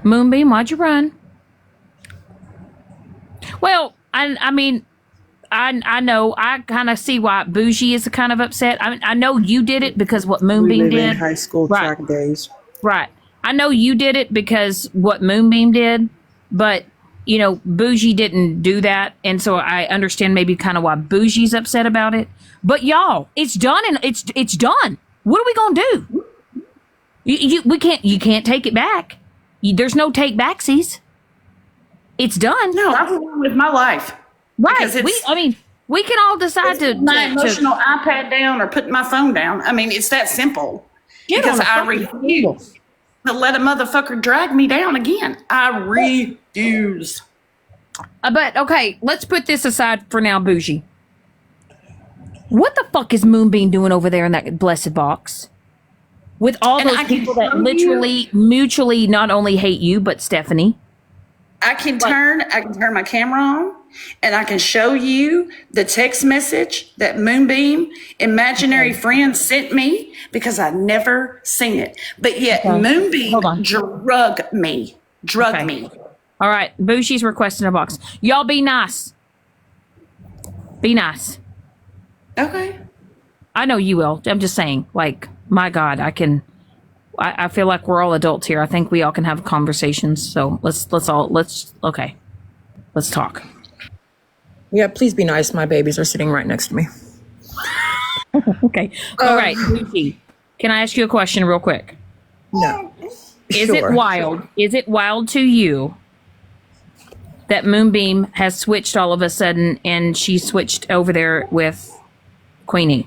Moonbeam, why'd you run? Well, I mean, I know, I kind of see why Bougie is kind of upset. I know you did it because what Moonbeam did. In high school track days. Right. I know you did it because what Moonbeam did, but, you know, Bougie didn't do that. And so I understand maybe kind of why Bougie's upset about it. But y'all, it's done and it's done. What are we going to do? You can't take it back. There's no take backsies. It's done. No, I went on with my life. Right. We can all decide to my emotional iPad down or put my phone down. I mean, it's that simple. Because I refuse to let a motherfucker drag me down again. I refuse. But okay, let's put this aside for now, Bougie. What the fuck is Moonbeam doing over there in that blessed box? With all those people that literally mutually not only hate you, but Stephanie. I can turn my camera on and I can show you the text message that Moonbeam imaginary friend sent me because I never seen it. But yet Moonbeam drugged me. All right. Bougie's requesting a box. Y'all be nice. Be nice. Okay. I know you will. I'm just saying, like, my God, I feel like we're all adults here. I think we all can have conversations. So let's talk. Yeah, please be nice. My babies are sitting right next to me. Okay. All right. Bougie, can I ask you a question real quick? No. Is it wild to you that Moonbeam has switched all of a sudden and she switched over there with Queenie?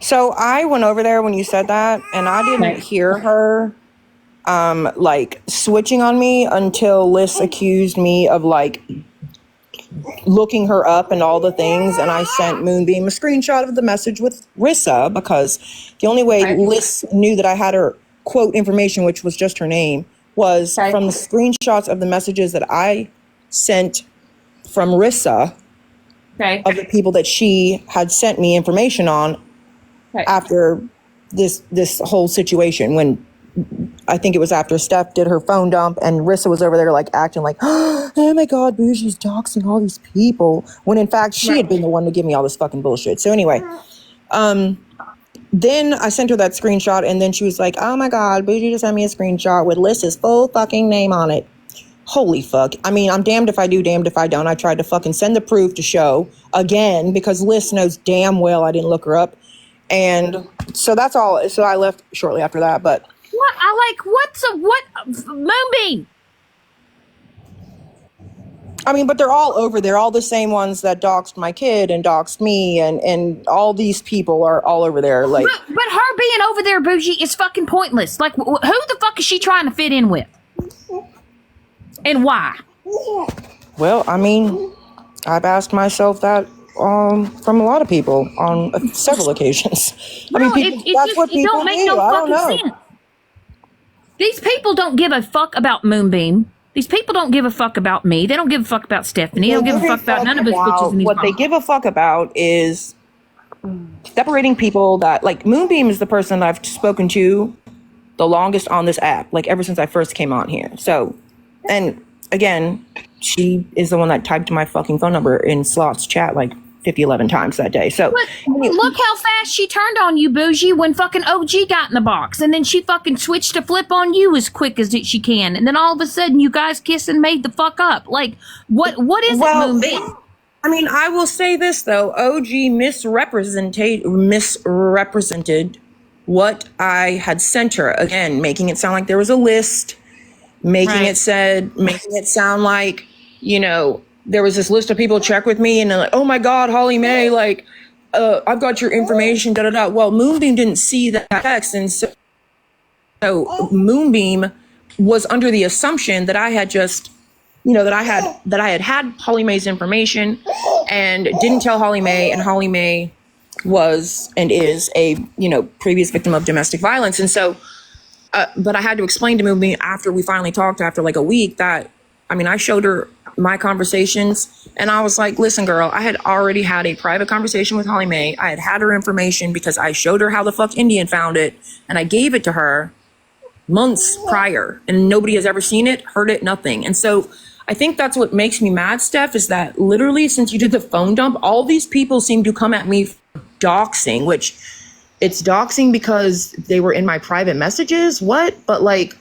So I went over there when you said that, and I didn't hear her like switching on me until Liz accused me of like looking her up and all the things, and I sent Moonbeam a screenshot of the message with Rissa because the only way Liz knew that I had her quote information, which was just her name, was from the screenshots of the messages that I sent from Rissa of the people that she had sent me information on after this whole situation, when I think it was after Steph did her phone dump and Rissa was over there like acting like, oh my God, Bougie's doxing all these people, when in fact she had been the one to give me all this fucking bullshit. So anyway, then I sent her that screenshot and then she was like, oh my God, Bougie just sent me a screenshot with Liz's full fucking name on it. Holy fuck. I mean, I'm damned if I do, damned if I don't. I tried to fucking send the proof to show again because Liz knows damn well I didn't look her up. And so that's all. So I left shortly after that, but. What? Moonbeam? I mean, but they're all over there. All the same ones that doxed my kid and doxed me and all these people are all over there. Like, but her being over there, Bougie, is fucking pointless. Like, who the fuck is she trying to fit in with? And why? Well, I mean, I've asked myself that from a lot of people on several occasions. I mean, that's what people don't make do. no I don't fucking know. sense. These people don't give a fuck about Moonbeam. These people don't give a fuck about me. They don't give a fuck about Stephanie. They don't give a fuck about none of us bitches in these What they give a fuck about is separating people that, like, Moonbeam is the person that I've spoken to the longest on this app, like ever since I first came on here. So, and again, she is the one that typed my fucking phone number in Slot's chat like 11 times that day. So look how fast she turned on you, Bougie, when fucking OG got in the box, and then she fucking switched to flip on you as quick as she can, and then all of a sudden you guys kiss and made the fuck up. Like, what is it, Moonbeam? I mean, I will say this though, OG misrepresented what I had sent her, again, making it sound like there was a list, making it sound like, you know, there was this list of people check with me and they're like, oh my God, Holly Mae, like, I've got your information, da da da. Well, Moonbeam didn't see that text, and so Moonbeam was under the assumption that I had just, you know, that I had Holly Mae's information and didn't tell Holly Mae, and Holly Mae was and is a, you know, previous victim of domestic violence. And so But I had to explain to Moonbeam after we finally talked after like a week that, I mean, I showed her my conversations and I was like, listen, girl, I had already had a private conversation with Holly Mae. I had her information because I showed her how the fuck Indian found it and I gave it to her months prior and nobody has ever seen it, heard it, nothing. And so I think that's what makes me mad, Steph, is that literally since you did the phone dump, all these people seem to come at me for doxing, which it's doxing because they were in my private messages. What? But like,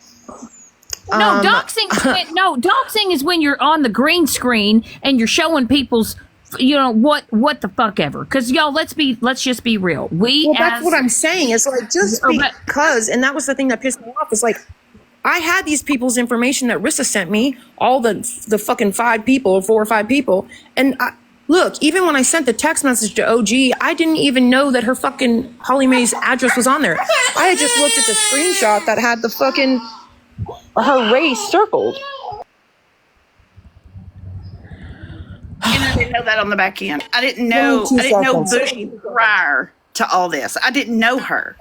no, doxing is when you're on the green screen and you're showing people's, what the fuck ever. Because y'all, let's just be real. That's what I'm saying. It's like just because, and that was the thing that pissed me off. Is like, I had these people's information that Rissa sent me, all the fucking 4 or 5 people, and look, even when I sent the text message to OG, I didn't even know that her fucking Holly Mae's address was on there. I had just looked at the screenshot that had the fucking her race circled. And I didn't know that on the back end. I didn't know Bougie prior to all this. I didn't know her.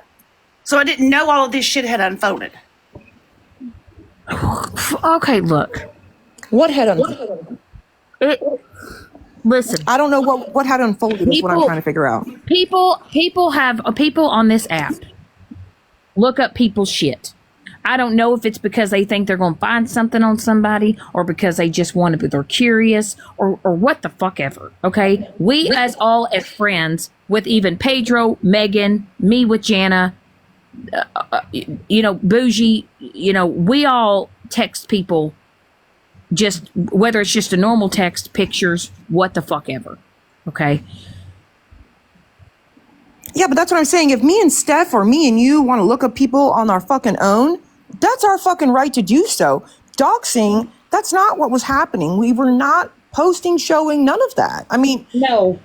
So I didn't know all of this shit had unfolded. Okay, look. What had unfolded? Listen. I don't know what had unfolded is what I'm trying to figure out. People on this app look up people's shit. I don't know if it's because they think they're going to find something on somebody or because they just want to, they're curious or what the fuck ever. Okay. We as friends with even Pedro, Megan, me with Jana, Bougie, we all text people just, whether it's just a normal text, pictures, what the fuck ever. Okay. Yeah, but that's what I'm saying. If me and Steph or me and you want to look up people on our fucking own, that's our fucking right to do so. Doxing, that's not what was happening. We were not posting, showing, none of that. I mean, no.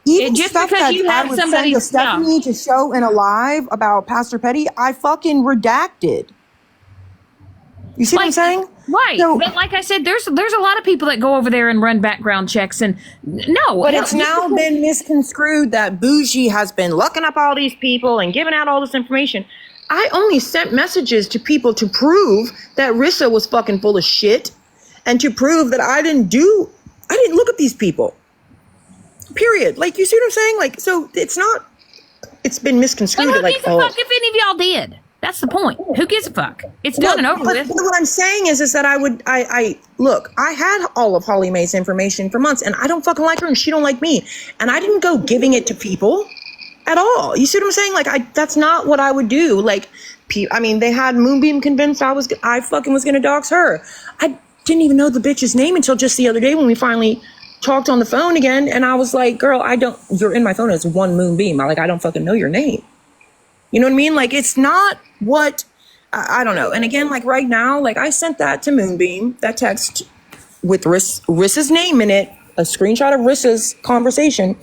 Even just stuff because that you have I would somebody send to Stephanie to show in a live about Pastor Petty, I fucking redacted. You see what I'm saying? Right. So, but like I said, there's a lot of people that go over there and run background checks and But it's now been misconstrued that Bougie has been looking up all these people and giving out all this information. I only sent messages to people to prove that Rissa was fucking full of shit and to prove that I didn't look up these people. Period. Like, you see what I'm saying? Like, so it's been misconstrued. Who gives a fuck if any of y'all did? That's the point. Who gives a fuck? It's done and over with. What I'm saying is that I had all of Holly Mae's information for months and I don't fucking like her and she don't like me. And I didn't go giving it to people at all. You see what I'm saying? Like, that's not what I would do. Like, I mean, they had Moonbeam convinced I fucking was going to dox her. I didn't even know the bitch's name until just the other day when we finally talked on the phone again. And I was like, girl, you're in my phone as one Moonbeam. I don't fucking know your name. You know what I mean? Like, it's not what, I don't know. And again, like right now, like I sent that to Moonbeam, that text with Rissa's name in it, a screenshot of Rissa's conversation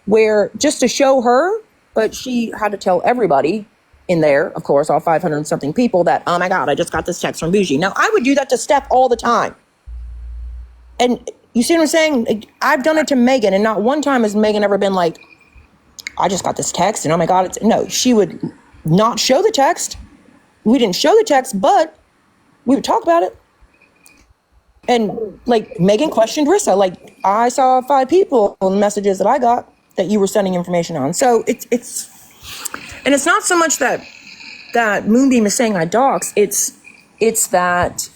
where just to show her, but she had to tell everybody in there, of course, all 500 and something people that, oh my God, I just got this text from Bougie. Now I would do that to Steph all the time. And you see what I'm saying? I've done it to Megan and not one time has Megan ever been like, I just got this text and oh my God, no, she would not show the text. We didn't show the text, but we would talk about it. And like Megan questioned Rissa, like I saw 5 people on messages that I got that you were sending information on. So it's not so much that Moonbeam is saying I dox, it's that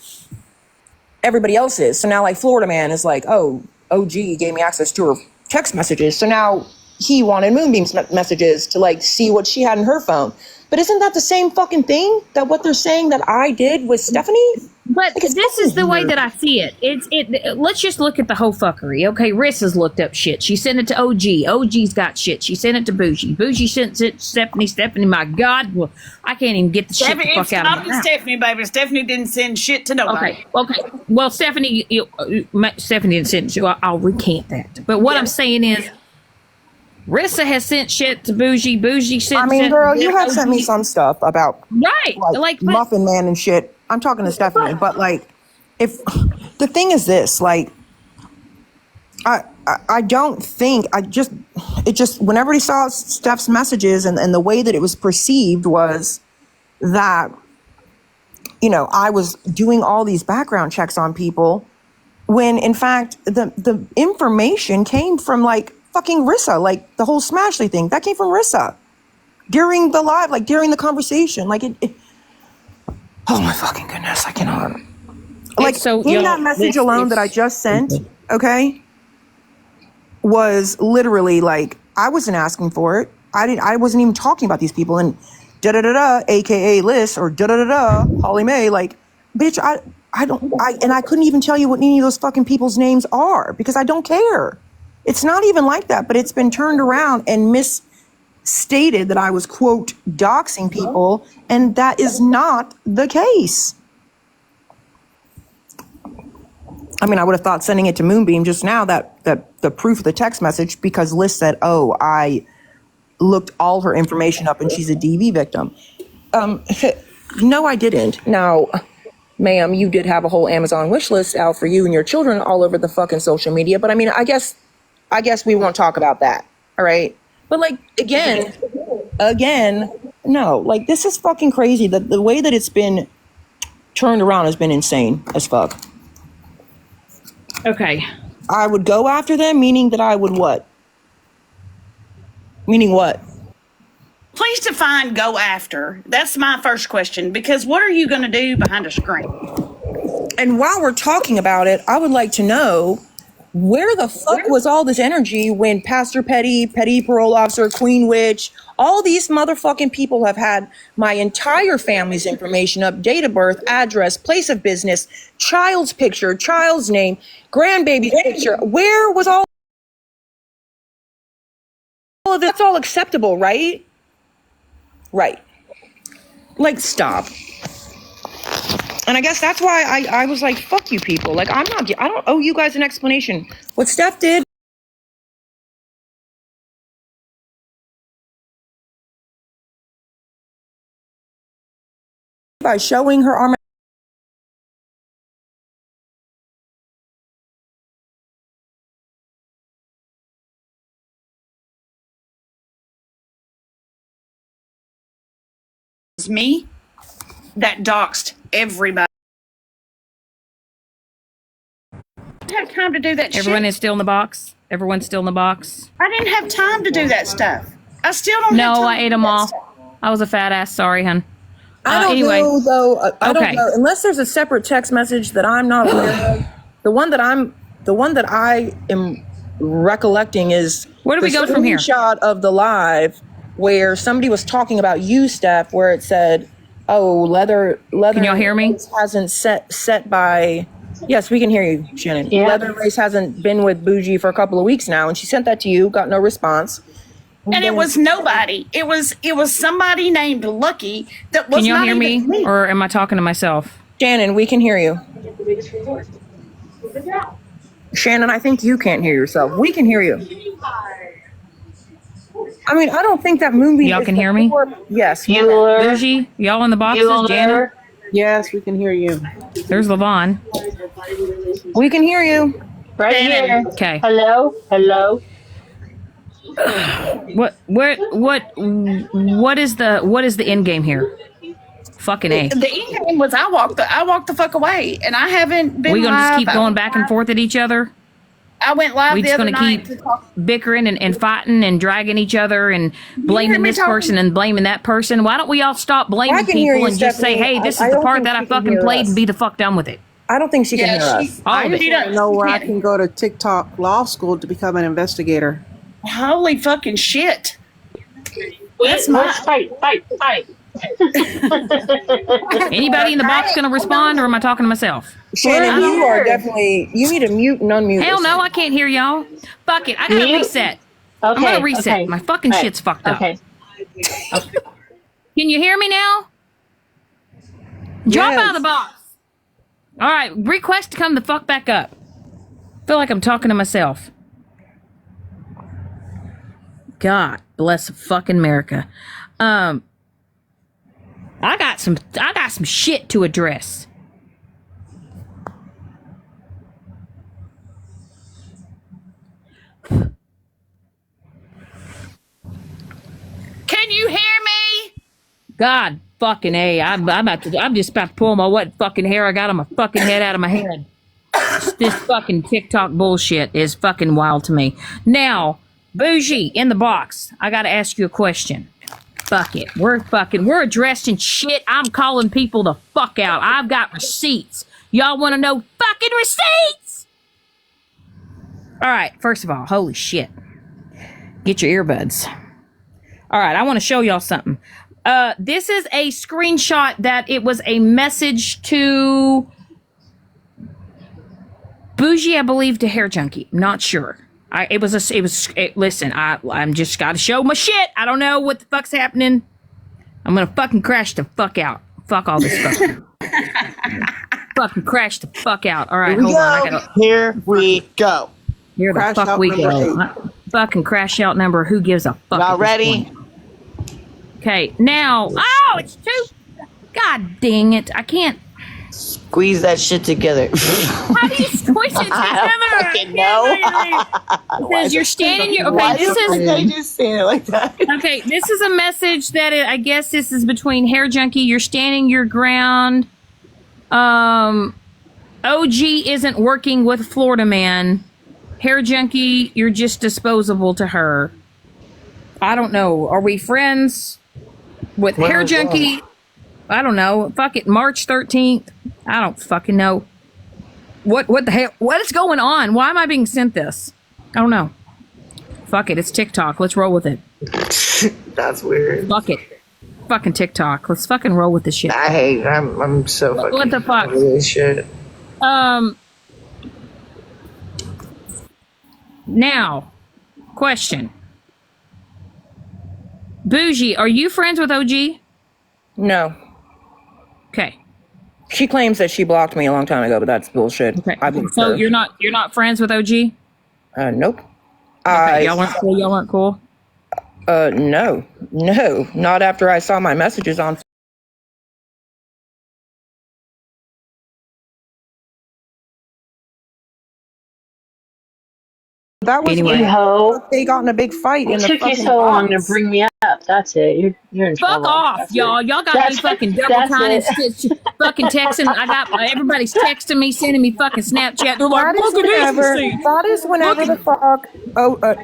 everybody else is. So now like Florida Man is like, oh, OG gave me access to her text messages. So now he wanted Moonbeam's messages to like see what she had in her phone. But isn't that the same fucking thing that what they're saying that I did with Stephanie? But this is the way that I see it. Let's just look at the whole fuckery. Okay, Rissa's looked up shit. She sent it to OG. OG's got shit. She sent it to Bougie. Bougie sent it to Stephanie. Stephanie, my God, well, I can't even get the shit the fuck out of my mouth. Stephanie, baby. Stephanie didn't send shit to nobody. Okay. Well, Stephanie didn't send shit. I'll recant that. But what I'm saying is, Rissa has sent shit to Bougie. Bougie sent. I mean, girl, you have sent me some stuff about like Muffin Man and shit. I'm talking to Stephanie, but like, if the thing is this, like, I don't think whenever he saw Steph's messages and the way that it was perceived was that I was doing all these background checks on people when in fact the information came from like fucking Rissa, like the whole Smashley thing that came from Rissa during the live, like during the conversation, like it oh my fucking goodness, I cannot. Like so, in that message alone that I just sent, okay, was literally like I wasn't asking for it. I wasn't even talking about these people and da da da da, aka Liz or da da da da, Holly Mae. Like, bitch, I couldn't even tell you what any of those fucking people's names are because I don't care. It's not even like that, but it's been turned around and misstated that I was quote doxing people, and that is not the case. I mean, I would have thought sending it to Moonbeam just now that the proof of the text message because Liz said, "Oh, I looked all her information up and she's a DV victim." No, I didn't. Now, ma'am, you did have a whole Amazon wish list out for you and your children all over the fucking social media. But I mean, I guess we won't talk about that. All right. But like, again, no, like this is fucking crazy. The way that it's been turned around has been insane as fuck. Okay. I would go after them, meaning that I would what? Meaning what? Please define go after. That's my first question, because what are you going to do behind a screen? And while we're talking about it, I would like to know where the fuck was all this energy when Pastor Petty Parole Officer, Queen Witch, all these motherfucking people have had my entire family's information up, date of birth, address, place of business, child's picture, child's name, grandbaby's picture. Where was all of this? That's all acceptable, right? Right. Like, stop. And I guess that's why I was like, fuck you people. Like, I don't owe you guys an explanation. What Steph did by showing her arm. It's me that doxed everybody. I didn't have time to do that. Everyone shit. is still in the box. Everyone's still in the box. I didn't have time to do that stuff. I still don't. No, have time I ate them all. stuff. I was a fat ass. Sorry, hun. I don't anyway. know though. I don't know unless there's a separate text message that I'm not aware of. The one that I am recollecting is where do we go from here? Shot of the live where somebody was talking about you, Steph, where it said, "Oh, leather." Can y'all hear me? Hasn't set by. Yes, we can hear you, Shannon. Yeah. Leather Race hasn't been with Bougie for a couple of weeks now, and she sent that to you. Got no response. And it was nobody. It was somebody named Lucky that was. Can y'all not hear even me, or am I talking to myself? Shannon, we can hear you. Shannon, I think you can't hear yourself. We can hear you. I mean, I don't think that Moonbeam. Y'all can hear me? Yes. Bougie, y'all in the boxes? Janet? Yes, we can hear you. There's Levon. We can hear you. Right here. Okay. Hello? Hello? What is the end game here? Fucking A. The end game was I walked the fuck away, and I haven't been. We gonna live. just keep going back and forth at each other? I went live We the just other gonna night. keep bickering and fighting and dragging each other and blaming this person and blaming that person? Why don't we all stop blaming people and just say, hey, this is the part that I fucking played and be the fuck done with it? I don't think she can hear us. I don't know where I can go to TikTok law school to become an investigator. Holy fucking shit. Let's fight. Anybody in the box gonna respond, or am I talking to myself? Shannon, you are definitely. You need to mute and unmute. Hell no, I can't hear y'all. Fuck it, I gotta reset. I'm gonna reset. My fucking shit's fucked up. Okay. Can you hear me now? Drop out of the box. All right, request to come the fuck back up. Feel like I'm talking to myself. God bless fucking America. I got some shit to address. Can you hear me? God fucking A. I'm just about to pull my what fucking hair I got on my fucking head out of my head. This fucking TikTok bullshit is fucking wild to me. Now, Bougie, in the box, I gotta ask you a question. Fuck it. We're addressing shit. I'm calling people the fuck out. I've got receipts. Y'all wanna know fucking receipts? Alright, first of all, holy shit. Get your earbuds. Alright, I wanna show y'all something. This is a screenshot that it was a message to Bougie, I believe, to Hair Junkie. Not sure. Listen, I'm just gotta show my shit. I don't know what the fuck's happening. I'm gonna fucking crash the fuck out. Fuck all this fucking. Fucking crash the fuck out. All right, hold on. Here we go. Here the fuck we go. Fucking crash out number. Who gives a fuck? Not ready. Okay, now. Oh, it's too. God dang it! I can't. Squeeze that shit together. How do you squish it together? I don't fucking know. Because you're standing. Okay, this is. I just saying it like that. Okay, this is a message that I guess this is between Hair Junkie. You're standing your ground. OG isn't working with Florida Man. Hair Junkie, you're just disposable to her. I don't know. Are we friends with Hair Junkie? I don't know. Fuck it. March 13th. I don't fucking know. What the hell? What is going on? Why am I being sent this? I don't know. Fuck it. It's TikTok. Let's roll with it. That's weird. Fuck it. Fucking TikTok. Let's fucking roll with this shit. I'm so fucking. What the fuck? This shit. Now, question. Bougie, are you friends with OG? No. Okay. She claims that she blocked me a long time ago, but that's bullshit. Okay. So you're not friends with OG? Nope. Okay, y'all weren't cool. Y'all weren't cool. No, not after I saw my messages on. That was anyway. They got in a big fight. It took you so long to bring me up. That's it. You're in trouble. Fuck off, that's y'all. It. Y'all got me fucking double time fucking texting. I got everybody's texting me, sending me fucking Snapchat. They're like, that is whenever the fuck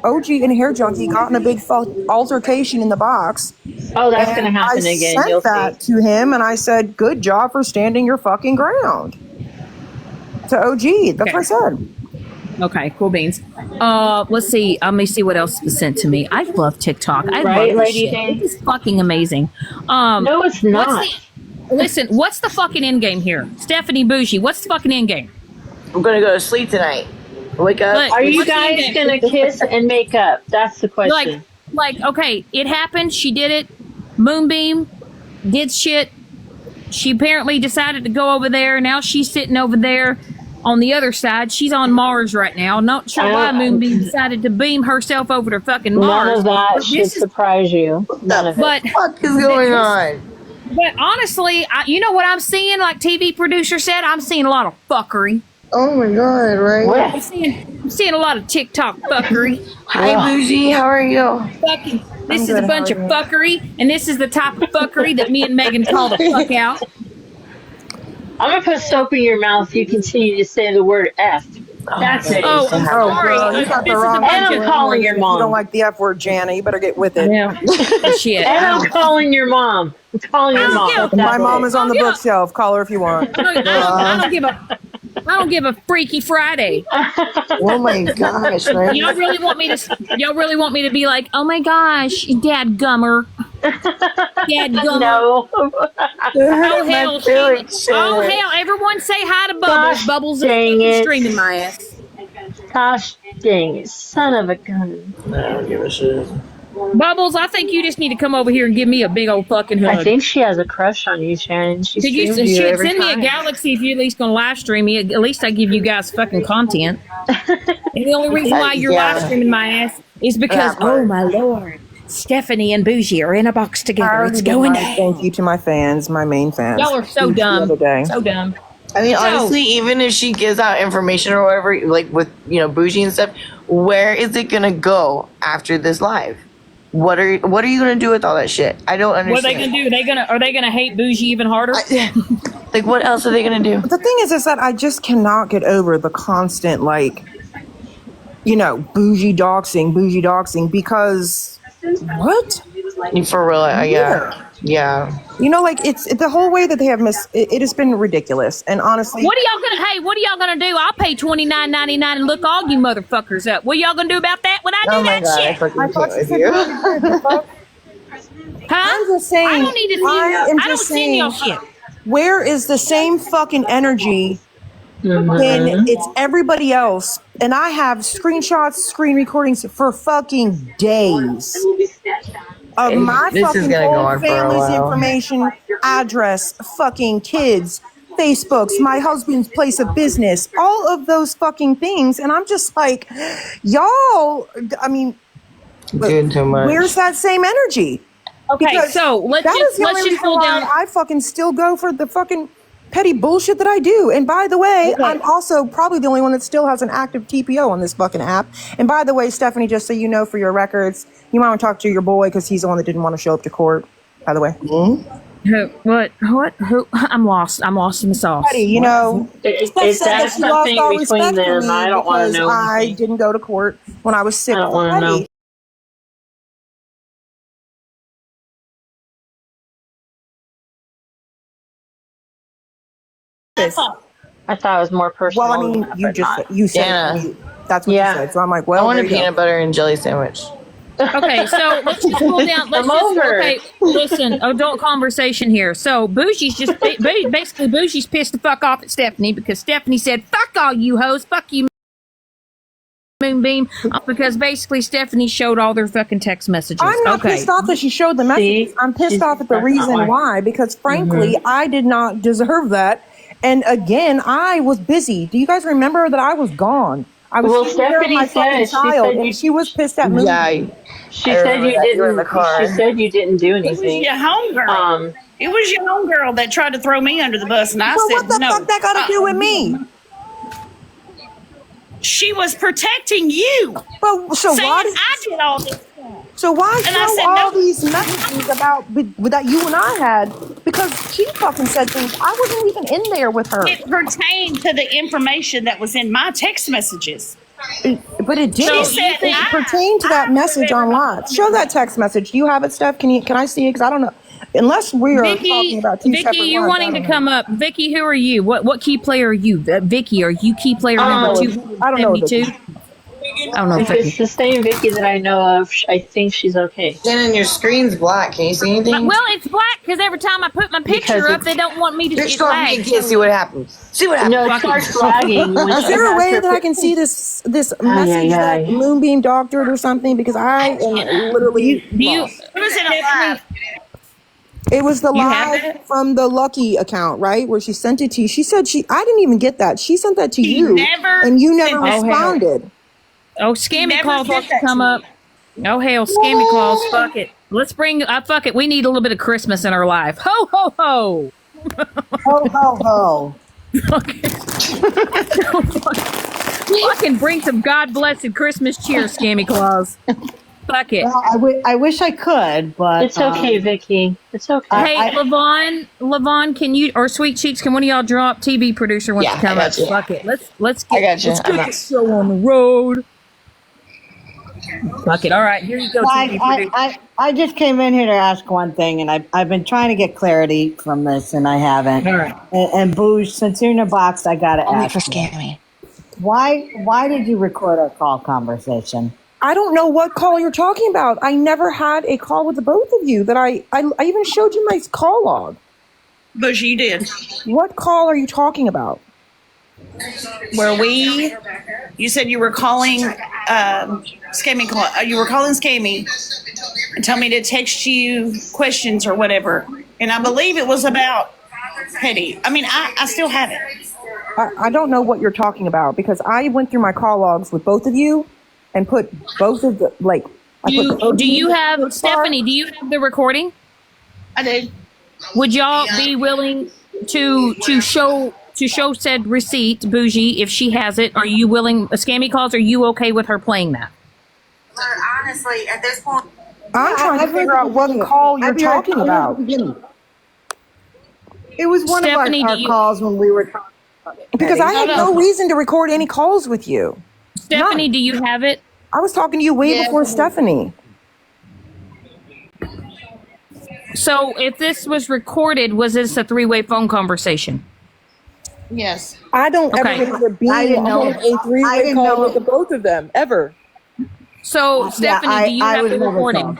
OG and Hair Junkie got in a big altercation in the box. Oh, that's gonna happen again. I sent that to him, and I said, "Good job for standing your fucking ground." To OG, that's what I said. Okay, cool beans. Let's see. Let me see what else was sent to me. I love TikTok. I love this shit. It's fucking amazing. No, it's not. Listen, what's the fucking end game here? Stephanie Bougie, what's the fucking end game? I'm gonna go to sleep tonight. Wake up. Are you guys gonna kiss and make up? That's the question. Like, okay, it happened. She did it. Moonbeam did shit. She apparently decided to go over there. Now she's sitting over there. On the other side, she's on Mars right now. Not sure why Moonbeam decided to beam herself over to fucking Mars. None of that should surprise you. None of it. What the fuck is going on? But honestly, you know what I'm seeing? Like TV producer said, I'm seeing a lot of fuckery. Oh my god! Right? I'm seeing a lot of TikTok fuckery. Hi, Bougie. How are you? Fucking. This is a bunch of fuckery, and this is the type of fuckery that me and Megan call the fuck out. I'm gonna put soap in your mouth. You continue to say the word F. That's it. Oh, I'm sorry. You got the wrong. And I'm calling your mom. You don't like the F word, Jana. You better get with it. Yeah. Shit. And I'm calling your mom. I'm calling your mom. My mom is on the bookshelf. Call her if you want. I don't give a Freaky Friday. Oh my gosh! Right? Y'all really want me to be like, oh my gosh, Dad Gummer. Dad Gummer. No. Oh hell! Everyone say hi to Bubbles. Bubbles is streaming my ass. Gosh dang it, son of a gun. I don't give a shit. Bubbles, I think you just need to come over here and give me a big old fucking hug. I think she has a crush on you, Shannon. She streams you every send time. me a galaxy if you're at least gonna live stream me. At least I give you guys fucking content. And the only reason why you're live streaming my ass is because, oh my lord, Stephanie and Bougie are in a box together. It's going down. Thank you to my fans, my main fans. Y'all are so dumb. So dumb. I mean, honestly, even if she gives out information or whatever, like with Bougie and stuff, where is it gonna go after this live? What are you gonna do with all that shit? I don't understand. What are they gonna do? Are they gonna hate Bougie even harder? Like, what else are they gonna do? The thing is that I just cannot get over the constant, like, bougie doxing, because what? For real, yeah. Like, it's the whole way that they have it has been ridiculous. And honestly, what are y'all gonna do? I'll pay $29.99 and look all you motherfuckers up. What are y'all gonna do about that when I do that shit? I thought you said Huh? I'm just saying. I don't need to see. I don't see your shit. Where is the same fucking energy when it's everybody else? And I have screenshots, screen recordings for fucking days of my fucking whole family's information, address, fucking kids, Facebooks, my husband's place of business, all of those fucking things. And I'm just like, y'all, I mean, doing too much. Where's that same energy? Okay, because so let's just pull down. I fucking still go for the fucking petty bullshit that I do. And by the way, I'm also probably the only one that still has an active TPO on this fucking app. And by the way, Stephanie, just so you know, for your records, you might want to talk to your boy because he's the one that didn't want to show up to court. By the way. Who? I'm lost in the sauce. If that's something between them, I don't want to know. I didn't go to court when I was sick. I don't want to know. I thought it was more personal. Well, I mean, you said that's what you said. So I'm like, well, I want a peanut butter and jelly sandwich. Okay, so let's just pull down. Listen, adult conversation here. So Bougie's just basically Bougie's pissed the fuck off at Stephanie because Stephanie said, "Fuck all you hoes, fuck you, Moonbeam," because basically Stephanie showed all their fucking text messages. I'm not pissed off that she showed the messages. I'm pissed off at the reason why, because frankly, I did not deserve that. And again, I was busy. Do you guys remember that I was gone? I was Stephanie said she was pissed at me. Yeah, she said you didn't. She said you didn't do anything. It was your homegirl. It was your homegirl that tried to throw me under the bus, and I said what the no. fuck that got to do with me? She was protecting you. But so saying why? I did all this. So why show all these messages about that you and I had? Because she fucking said things. I wasn't even in there with her. It pertained to the information that was in my text messages. But it didn't. It pertained to that message on live. Show that text message. Do you have it, Steph? Can I see it? Because I don't know. Unless we are talking about two separate Vicky, you're ones, wanting to come up. Vicky, who are you? What key player are you? Vicky, are you key player number 2? I don't know. I don't know. If it's the same Vicky that I know of, I think she's okay. Shannon, your screen's black. Can you see anything? Well, it's black because every time I put my picture up, they don't want me to get flagged. You can't see what happens. See what happens. No, it starts flagging. Is there a way that I can see this message that Moonbeam doctored or something? Because I am literally lost. It was the live from the Lucky account, right? Where she sent it to you. She said I didn't even get that. She sent that to you. And you never responded. Oh, scammy calls wants to come up. Oh, hell, scammy calls. Fuck it. Let's bring fuck it. We need a little bit of Christmas in our life. Ho, ho, ho. Ho, ho, ho. I can bring some God-blessed Christmas cheer, scammy claws. Fuck it. Well, I wish I could, but it's okay, Vicky. It's okay. Hey, Levon, can you or Sweet Cheeks? Can one of y'all draw up? TV producer wants to come up. Fuck it. Let's get this show on the road. Fuck it. All right, here you go. TV producer. I just came in here to ask one thing, and I've been trying to get clarity from this, and I haven't. All right. And Booge, since you're in the box, I gotta ask. For scamming. Why did you record our call conversation? I don't know what call you're talking about. I never had a call with the both of you that I even showed you my call log. But you did. What call are you talking about? Where you said you were calling Scammy. You were calling Scammy and tell me to text you questions or whatever. And I believe it was about Petty. I mean, I still have it. I don't know what you're talking about because I went through my call logs with both of you and put both of the do you have Stephanie? Do you have the recording? I do. Would y'all be willing to show said receipt, Bougie, if she has it? Are you willing? Scammy calls. Are you okay with her playing that? Honestly, at this point, I'm trying to figure out what call you're talking about. It was one Stephanie, of our calls when we were talking about because I had no reason to record any calls with you. Stephanie, do you have it? I was talking to you way before Stephanie. So if this was recorded, was this a three-way phone conversation? Yes. I don't ever remember being on a three-way call with the both of them, ever. So, Stephanie, do you have the recording?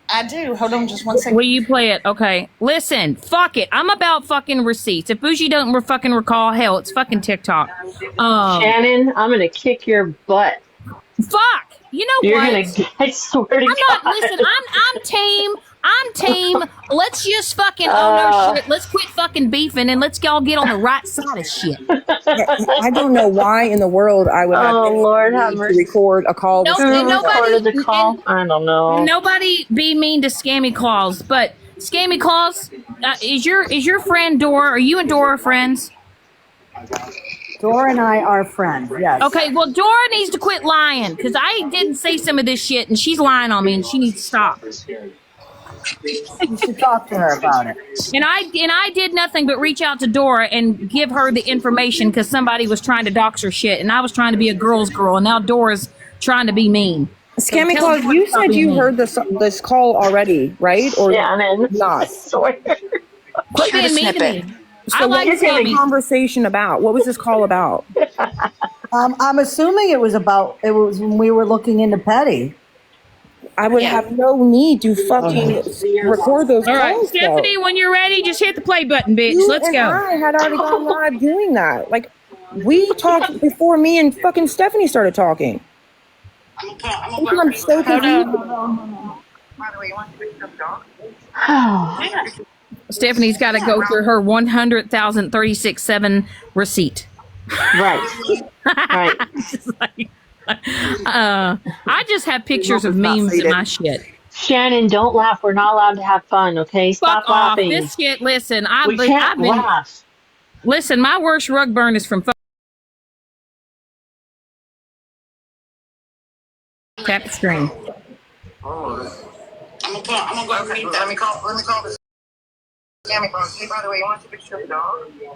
I do. Hold on just one second. Will you play it? Okay. Listen, fuck it. I'm about fucking receipts. If Bougie don't fucking recall, hell, it's fucking TikTok. Shannon, I'm going to kick your butt. Fuck! You know You're what? I swear to God. Listen, I'm tame. I'm tame. Let's just fucking own our shit. Let's quit fucking beefing and let's all get on the right side of shit. I don't know why in the world I would have to record a call. Nobody the call. I don't know. Nobody be mean to Scammy Claus, but Scammy Claus, is your friend Dora? Are you and Dora friends? Dora and I are friends, yes. Okay, well, Dora needs to quit lying because I didn't say some of this shit and she's lying on me and she needs to stop. You should talk to her about it. And I did nothing but reach out to Dora and give her the information because somebody was trying to dox her shit and I was trying to be a girl's girl and now Dora's trying to be mean. Scammy Claus, you said you heard this call already, right? Or not? Quit being mean to me. So what was the conversation about? What was this call about? I'm assuming it was when we were looking into Petty. I would have no need to fucking record those calls. All right, Stephanie, when you're ready, just hit the play button, bitch. Let's go. I had already gone live doing that. Like, we talked before me and fucking Stephanie started talking. I'm so confused. By the way, you want to pick up dog? Stephanie got to go through her 100,036.7 receipt. Right. Right. I just have pictures of memes in my shit. Shannon, don't laugh. We're not allowed to have fun, okay? Stop laughing. This shit, listen, We can't laugh. Listen, my worst rug burn is from tap the screen. I'm gonna go read that. Let me call this. Hey, by the way, you want to picture of the dog? Yeah.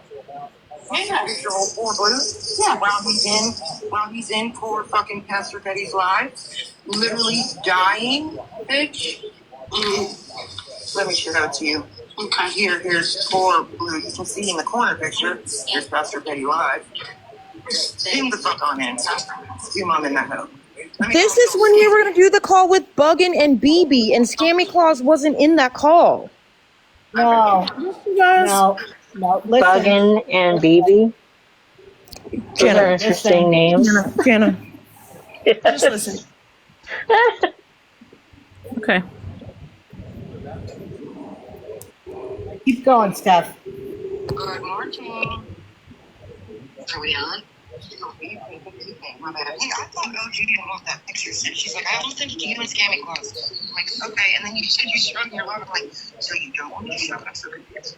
Picture of old poor Blue? Yeah. While he's in poor fucking Pastor Petty's life, literally dying, bitch. Let me show that to you. Okay. Here's poor Blue. You can see in the corner picture. Here's Pastor Petty live. Zoom the fuck on in. Zoom on in that hoe. This is when we were going to do the call with Buggin and BB, and Scammy Claus wasn't in that call. No. No. Listen. Buggin and BB. Those are interesting names. Jenna. Just listen. Okay. Keep going, Steph. Good morning. Are we on? My bad. Hey, I thought OG didn't want that picture sent. She's like, I will send it to you and Scammy Claus. I'm like, okay. And then you said you shrugged your arm. I'm like, so you don't want me to show it? I'm so confused.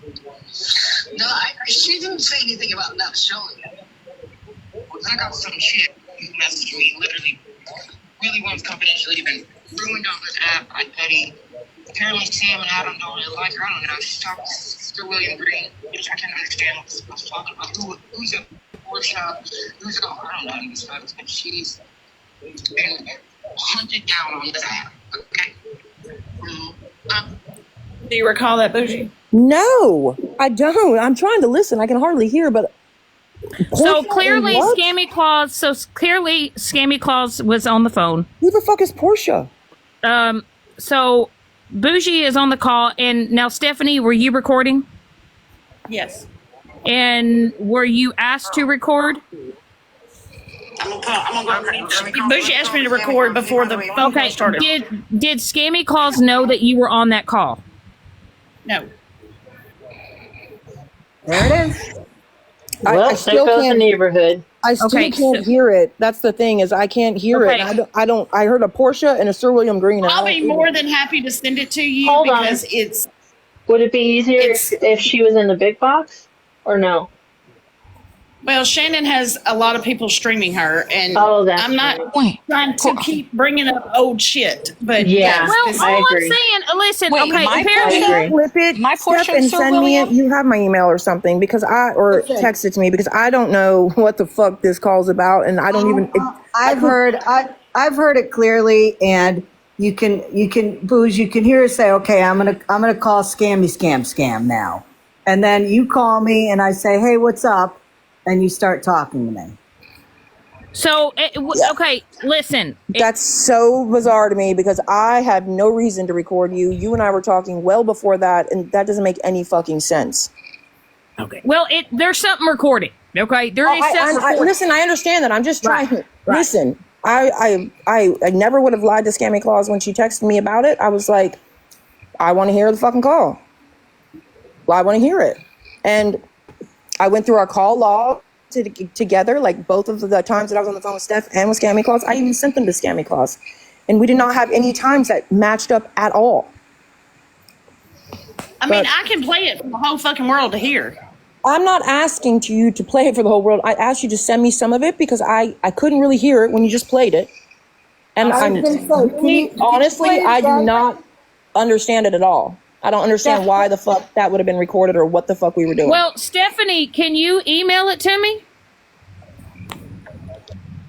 No, she didn't say anything about not showing it. Well, I got some shit who messaged me literally really wants confidentially been ruined on this app by Petty. Apparently Sam and Adam don't really like her. I don't know. She's talking to Sir William Green, which I can't understand what she's talking about. Who's a workshop? Who's a, I don't know these folks, but she's been hunted down on this app. Okay. Do you recall that, Bougie? No, I don't. I'm trying to listen. I can hardly hear, but So clearly Scammy Claus was on the phone. Who the fuck is Portia? So Bougie is on the call, and now Stephanie, were you recording? Yes. And were you asked to record? Bougie asked me to record before the phone call started. Did Scammy Claus know that you were on that call? No. There it is. Well, there goes the neighborhood. I still can't hear it. That's the thing, is I can't hear it. I heard a Portia and a Sir William Green. I'll be more than happy to send it to you because it's. Would it be easier if she was in the big box or no? Well, Shannon has a lot of people streaming her, and that's I'm not trying to keep bringing up old shit. But yeah, yes, Well, all I'm saying, listen, Wait, okay, my apparently, Flip it, My Steph, portion, and Sir send me it. William? You have my email or something or text it to me because I don't know what the fuck this call's about, and I don't even. I've heard it clearly, and you can Booze, you can hear her say, "Okay, I'm gonna call scam now," and then you call me, and I say, "Hey, what's up?" and you start talking to me. So, okay, listen. That's so bizarre to me because I have no reason to record you. You and I were talking well before that, and that doesn't make any fucking sense. Okay. Well, there's something recorded. Okay, there is something recorded. Listen, I understand that. I'm just trying. Right. Listen, I never would have lied to Scammy Claus when she texted me about it. I was like, I want to hear the fucking call. Well, I want to hear it, and I went through our call log together, like both of the times that I was on the phone with Steph and with Scammy Claus. I even sent them to Scammy Claus, and we did not have any times that matched up at all. I mean, I can play it for the whole fucking world to hear. I'm not asking you to play it for the whole world. I asked you to send me some of it because I couldn't really hear it when you just played it. And honestly, I do not understand it at all. I don't understand why the fuck that would have been recorded or what the fuck we were doing. Well, Stephanie, can you email it to me?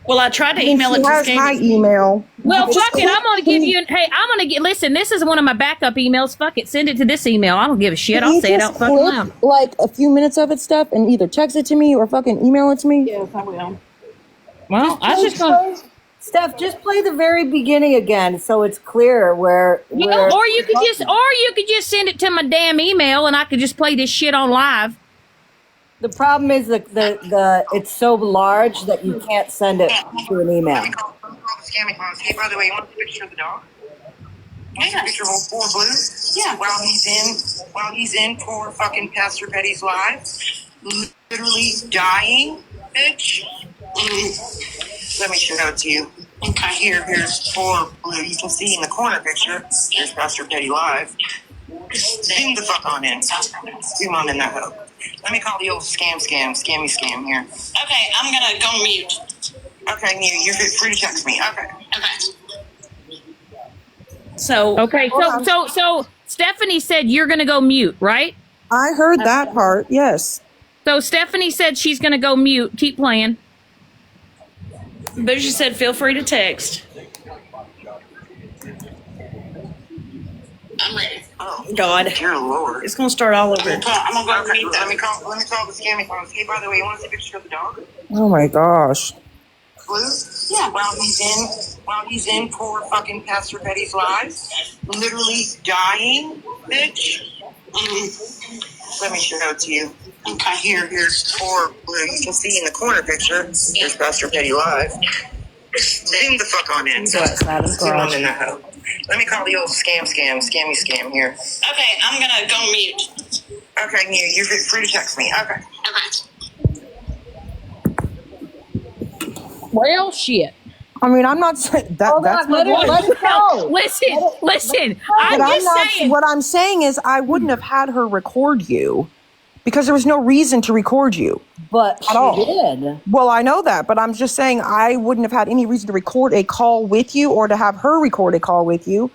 Well, I tried to email it to Scammy. My email. Well, fuck it. I'm going to give you... Hey, I'm going to get... Listen, this is one of my backup emails. Fuck it. Send it to this email. I don't give a shit. I'll say it out fucking loud. Like a few minutes of it, Steph, and either text it to me or fucking email it to me. Yes, I will. Well, I just going to... Steph, just play the very beginning again so it's clear where or you could just send it to my damn email and I could just play this shit on live. The problem is the it's so large that you can't send it to an email. Let me call Scammy Claus. Hey, by the way, you want a picture of the dog? Want a picture of old poor Blue? Yeah. While he's in poor fucking Pastor Betty's live, literally dying, bitch. Let me show it to you. Okay, here's poor Blue. You can see in the corner picture. Here's Pastor Betty live. Zoom the fuck on in. Zoom on in that hoe. Let me call the old scammy here. Okay, I'm gonna go mute. Okay, you're free to text me. Okay. So Stephanie said you're gonna go mute, right? I heard that part. Yes. So Stephanie said she's gonna go mute. Keep playing. Bougie said, "Feel free to text." I'm ready. Oh God, dear Lord! It's gonna start all over. I'm gonna go meet them. Let me call the Scammy Claus. Hey, by the way, you want to see a picture of the dog? Oh my gosh. Blue? Yeah. While he's in poor fucking Pastor Betty's live, literally dying, bitch. Let me show it to you. Okay, here's poor Blue. You can see in the corner picture. Here's Pastor Betty live. Zoom the fuck on in. Zoom on in that hoe. Let me call the old scammy here. Okay, I'm gonna go mute. Okay, you're free to text me. Okay. Well, shit. I mean, I'm not saying that. That's let it go. Listen. I'm just saying. What I'm saying is, I wouldn't have had her record you because there was no reason to record you. But she did. Well, I know that, but I'm just saying I wouldn't have had any reason to record a call with you or to have her record a call with you.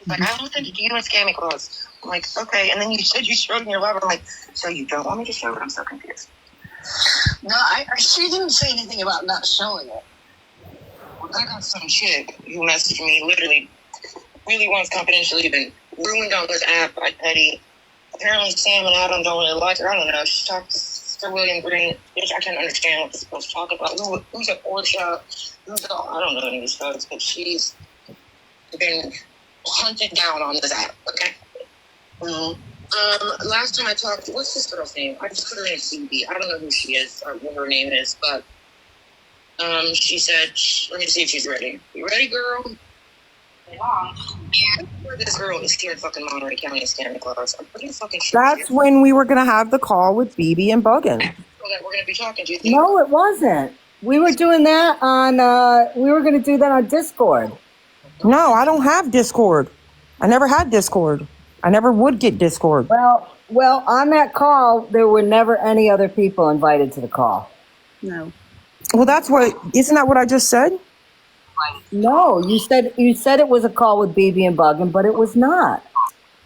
Like, I don't think you and Scammy Claus. I'm like, okay. And then you said you showed me your love. I'm like, so you don't want me to show it? I'm so confused. No, she didn't say anything about not showing it. I got some chick who messaged me literally really wants confidentially been ruined on this app by Petty. Apparently Sam and Adam don't really like her. I don't know. She talked to Sir William Green, which I can't understand what they're supposed to talk about. Who's at Portia? I don't know any of these folks, but she's been hunted down on this app, okay? Last time I talked, what's this girl's name? I just put her in a CV. I don't know who she is or what her name is, but she said, let me see if she's ready. You ready, girl? This girl is here in fucking Monterey County Scammy Claus. I'm pretty fucking sure. That's when we were going to have the call with BB and Buggin. That we're going to be talking to. No, it wasn't. We were doing that on, we were going to do that on Discord. No, I don't have Discord. I never had Discord. I never would get Discord. Well, on that call, there were never any other people invited to the call. No. Well, isn't that what I just said? No, you said it was a call with BB and Buggin, but it was not.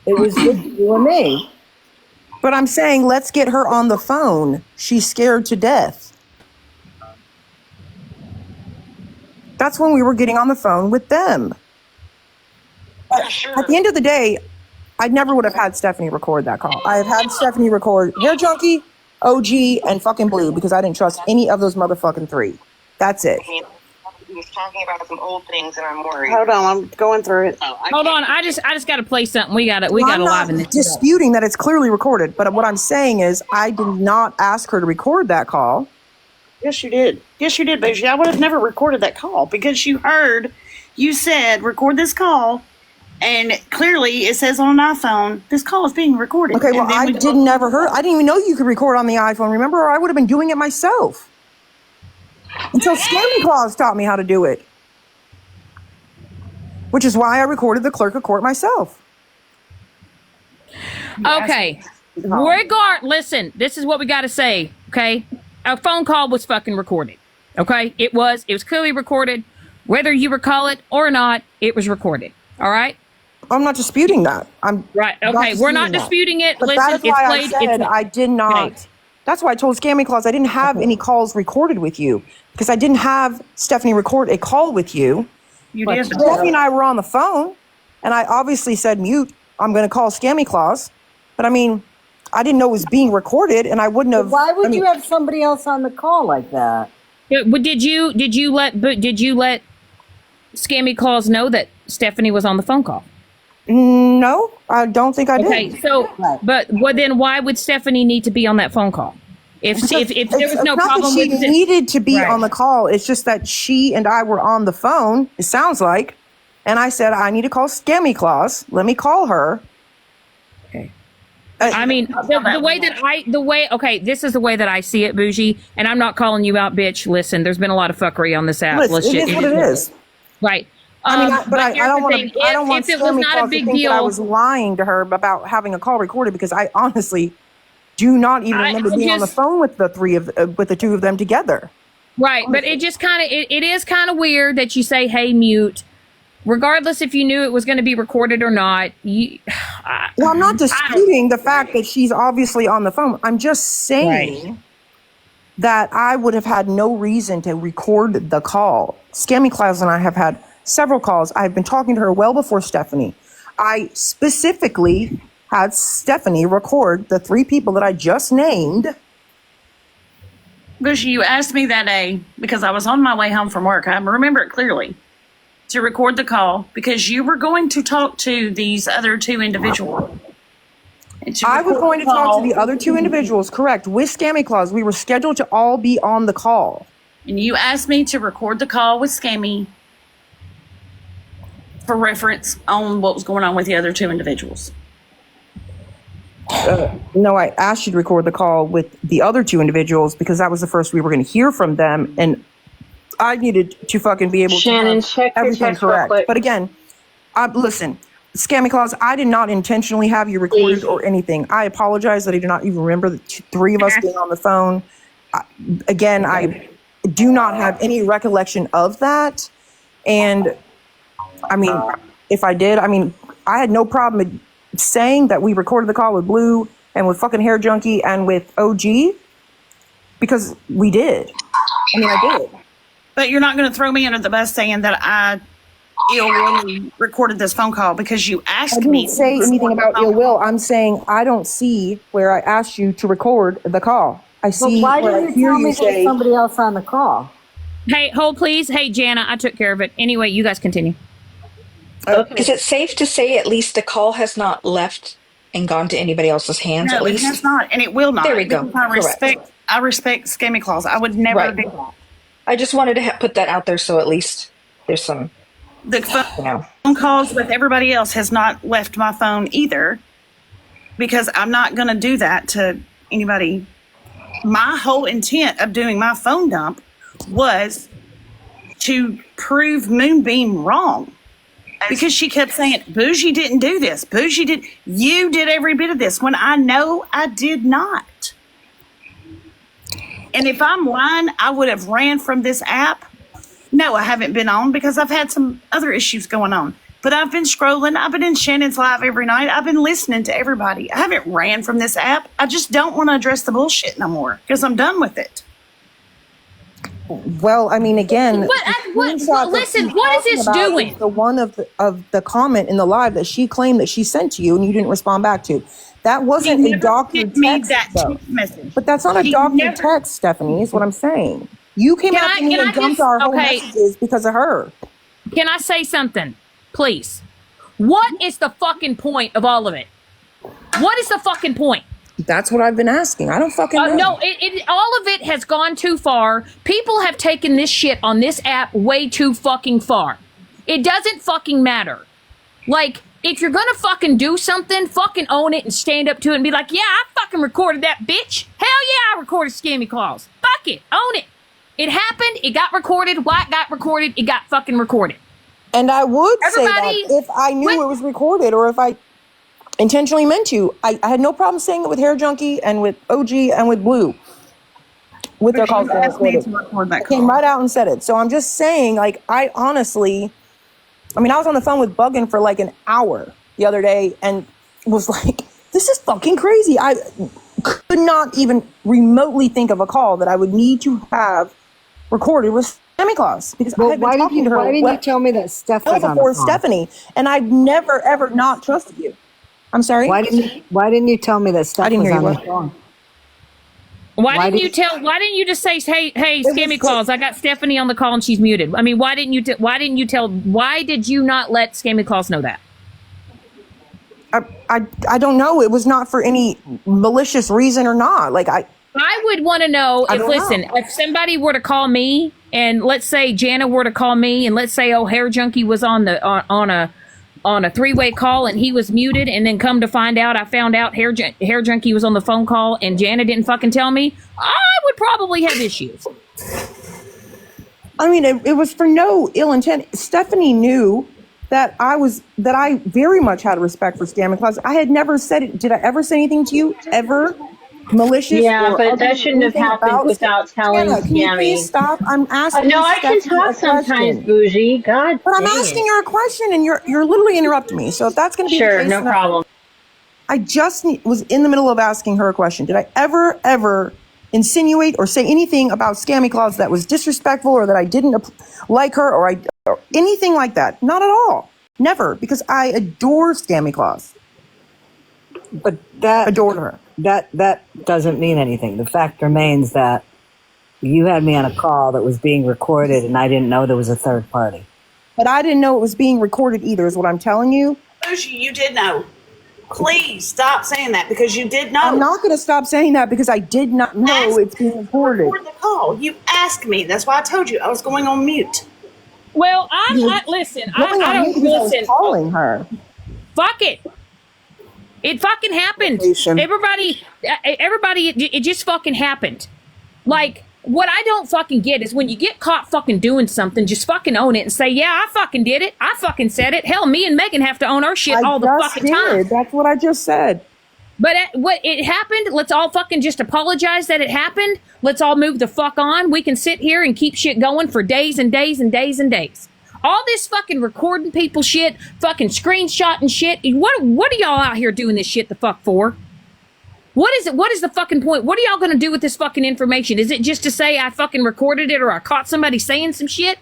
It was just you and me. But I'm saying, let's get her on the phone. She's scared to death. That's when we were getting on the phone with them. At the end of the day, I never would have had Stephanie record that call. I have had Stephanie record Hair Junkie, OG, and fucking Blue because I didn't trust any of those motherfucking three. That's it. He was talking about some old things, and I'm worried. Hold on, I'm going through it. Hold on, I just got to play something. We got to liven this. Disputing that it's clearly recorded, but what I'm saying is I did not ask her to record that call. Yes, you did. Yes, you did, Bougie. I would have never recorded that call because you said record this call, and clearly it says on an iPhone this call is being recorded. Okay, well I didn't even know you could record on the iPhone. Remember, or I would have been doing it myself. Until Scammy Claus taught me how to do it. Which is why I recorded the clerk of court myself. Okay. Listen, this is what we got to say, okay? Our phone call was fucking recorded, okay? It was clearly recorded. Whether you recall it or not, it was recorded, all right? I'm not disputing that. Right, okay, we're not disputing it. But Listen, that's why I said I did not. Okay. That's why I told Scammy Claus I didn't have any calls recorded with you because I didn't have Stephanie record a call with you. You did. Stephanie and I were on the phone, and I obviously said mute. I'm going to call Scammy Claus, but I mean, I didn't know it was being recorded, and I wouldn't have. Why would you have somebody else on the call like that? But did you let Scammy Claus know that Stephanie was on the phone call? No, I don't think I did. Okay, so but then why would Stephanie need to be on that phone call? If there was no problem with it, she needed to be right. on the call. It's just that she and I were on the phone. It sounds like, and I said I need to call Scammy Claus. Let me call her. Okay. I mean, this is the way that I see it, Bougie, and I'm not calling you out, bitch. Listen, there's been a lot of fuckery on this app. It is what it is. Right. I mean, I don't want to. I don't want Scammy Claus to think deal, that I was lying to her about having a call recorded because I honestly do not even remember being on the phone with the two of them together. Right, but it just kind of it is kind of weird that you say, "Hey, mute." Regardless if you knew it was going to be recorded or not. Well, I'm not disputing the fact that she's obviously on the phone. I'm just saying that I would have had no reason to record the call. Scammy Claus and I have had several calls. I've been talking to her well before Stephanie. I specifically had Stephanie record the three people that I just named. Bushy, you asked me that day because I was on my way home from work. I remember it clearly. To record the call because you were going to talk to these other two individuals. I was going to talk to the other two individuals, correct, with Scammy Claus. We were scheduled to all be on the call. And you asked me to record the call with Scammy for reference on what was going on with the other two individuals. No, I asked you to record the call with the other two individuals because that was the first we were going to hear from them, and I needed to fucking be able Shannon, to check everything correct. But again, listen, Scammy Claus, I did not intentionally have you recorded or anything. I apologize that I do not even remember the three of us being on the phone. I do not have any recollection of that. And I mean, if I did, I mean, I had no problem saying that we recorded the call with Blue and with fucking Hair Junkie and with OG because we did. I mean, I did. But you're not going to throw me under the bus saying that I ill will recorded this phone call because you asked me. I didn't say anything about ill will. I'm saying I don't see where I asked you to record the call. I see. But why didn't you tell me there's somebody else on the call? Hey, hold please. Hey, Jana, I took care of it. Anyway, you guys continue. Okay. Is it safe to say at least the call has not left and gone to anybody else's hands? No, at least it has not, and it will not. There we go. I respect Scammy Claus. I would never do that. I just wanted to put that out there so at least there's some. The phone calls with everybody else has not left my phone either because I'm not going to do that to anybody. My whole intent of doing my phone dump was to prove Moonbeam wrong because she kept saying, Bougie didn't do this. You did every bit of this when I know I did not. And if I'm lying, I would have ran from this app. No, I haven't been on because I've had some other issues going on. But I've been scrolling. I've been in Shannon's live every night. I've been listening to everybody. I haven't ran from this app. I just don't want to address the bullshit no more because I'm done with it. Well, I mean, again, listen, what is this doing? The one of the comment in the live that she claimed that she sent to you and you didn't respond back to. That wasn't a doctored text, text message. But that's not a doctored text, Stephanie, is what I'm saying. You came after me and dumped our whole messages because of her. Can I say something, please? What is the fucking point of all of it? What is the fucking point? That's what I've been asking. I don't fucking know. No, all of it has gone too far. People have taken this shit on this app way too fucking far. It doesn't fucking matter. Like, if you're gonna fucking do something, fucking own it and stand up to it and be like, yeah, I fucking recorded that, bitch. Hell yeah, I recorded Scammy Claus. Fuck it, own it. It happened, it got recorded. Why it got recorded, it got fucking recorded. And I would say that if I knew it was recorded or if I intentionally meant to. I had no problem saying it with Hair Junkie and with OG and with Blue. With their calls recorded. I came right out and said it. So I'm just saying, like, I honestly, I mean, I was on the phone with Buggin for like an hour the other day and was like, this is fucking crazy. I could not even remotely think of a call that I would need to have recorded with Sammy Claus because I had been talking to her. Why didn't you tell me that Steph was on the phone? Stephanie, and I've never ever not trusted you. I'm sorry. Why didn't you tell me that Steph was on the phone? Why didn't you just say, hey, Scammy Claus, I got Stephanie on the call and she's muted. I mean, why did you not let Scammy Claus know that? I don't know. It was not for any malicious reason or not. Like I would want to know if somebody were to call me and let's say Jana were to call me and let's say, Hair Junkie was on a three-way call and he was muted and then come to find out, I found out Hair Junkie was on the phone call and Jana didn't fucking tell me, I would probably have issues. I mean, it was for no ill intent. Stephanie knew that I very much had respect for Scammy Claus. I had never said it. Did I ever say anything to you? Ever? Malicious? Yeah, but that shouldn't have happened without telling Scammy. Can you please stop? I'm asking. No, I can talk sometimes, Bougie. God, but I'm asking her a question, and you're literally interrupting me. So if that's going to be sure, the case, no problem. I just was in the middle of asking her a question. Did I ever insinuate or say anything about Scammy Claus that was disrespectful, or that I didn't like her, or anything like that? Not at all. Never, because I adore Scammy Claus. But that adored her. That doesn't mean anything. The fact remains that you had me on a call that was being recorded and I didn't know there was a third party. But I didn't know it was being recorded either, is what I'm telling you. You did know. Please stop saying that because you did know. I'm not going to stop saying that because I did not know it's being recorded. Record the call. You asked me. That's why I told you I was going on mute. Well, I don't listen. I was calling her. Fuck it. It fucking happened. Everybody, it just fucking happened. Like, what I don't fucking get is when you get caught fucking doing something, just fucking own it and say, yeah, I fucking did it. I fucking said it. Hell, me and Megan have to own our shit all the fucking time. That's what I just said. But what it happened, let's all fucking just apologize that it happened. Let's all move the fuck on. We can sit here and keep shit going for days and days and days and days. All this fucking recording people shit, fucking screenshotting shit. What are y'all out here doing this shit the fuck for? What is it? What is the fucking point? What are y'all gonna do with this fucking information? Is it just to say I fucking recorded it or I caught somebody saying some shit?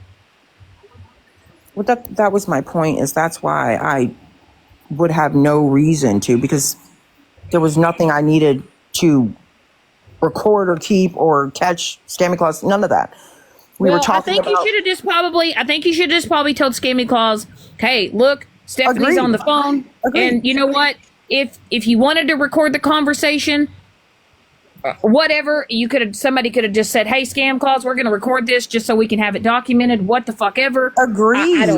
Well, that was my point, is that's why I would have no reason to, because there was nothing I needed to record or keep or catch Scammy Claus, none of that. I think you should have just probably told Scammy Claus, hey, look, Stephanie's on the phone. And you know what? If you wanted to record the conversation, whatever, somebody could have just said, hey, Scam Claus, we're going to record this just so we can have it documented. What the fuck ever. Agreed.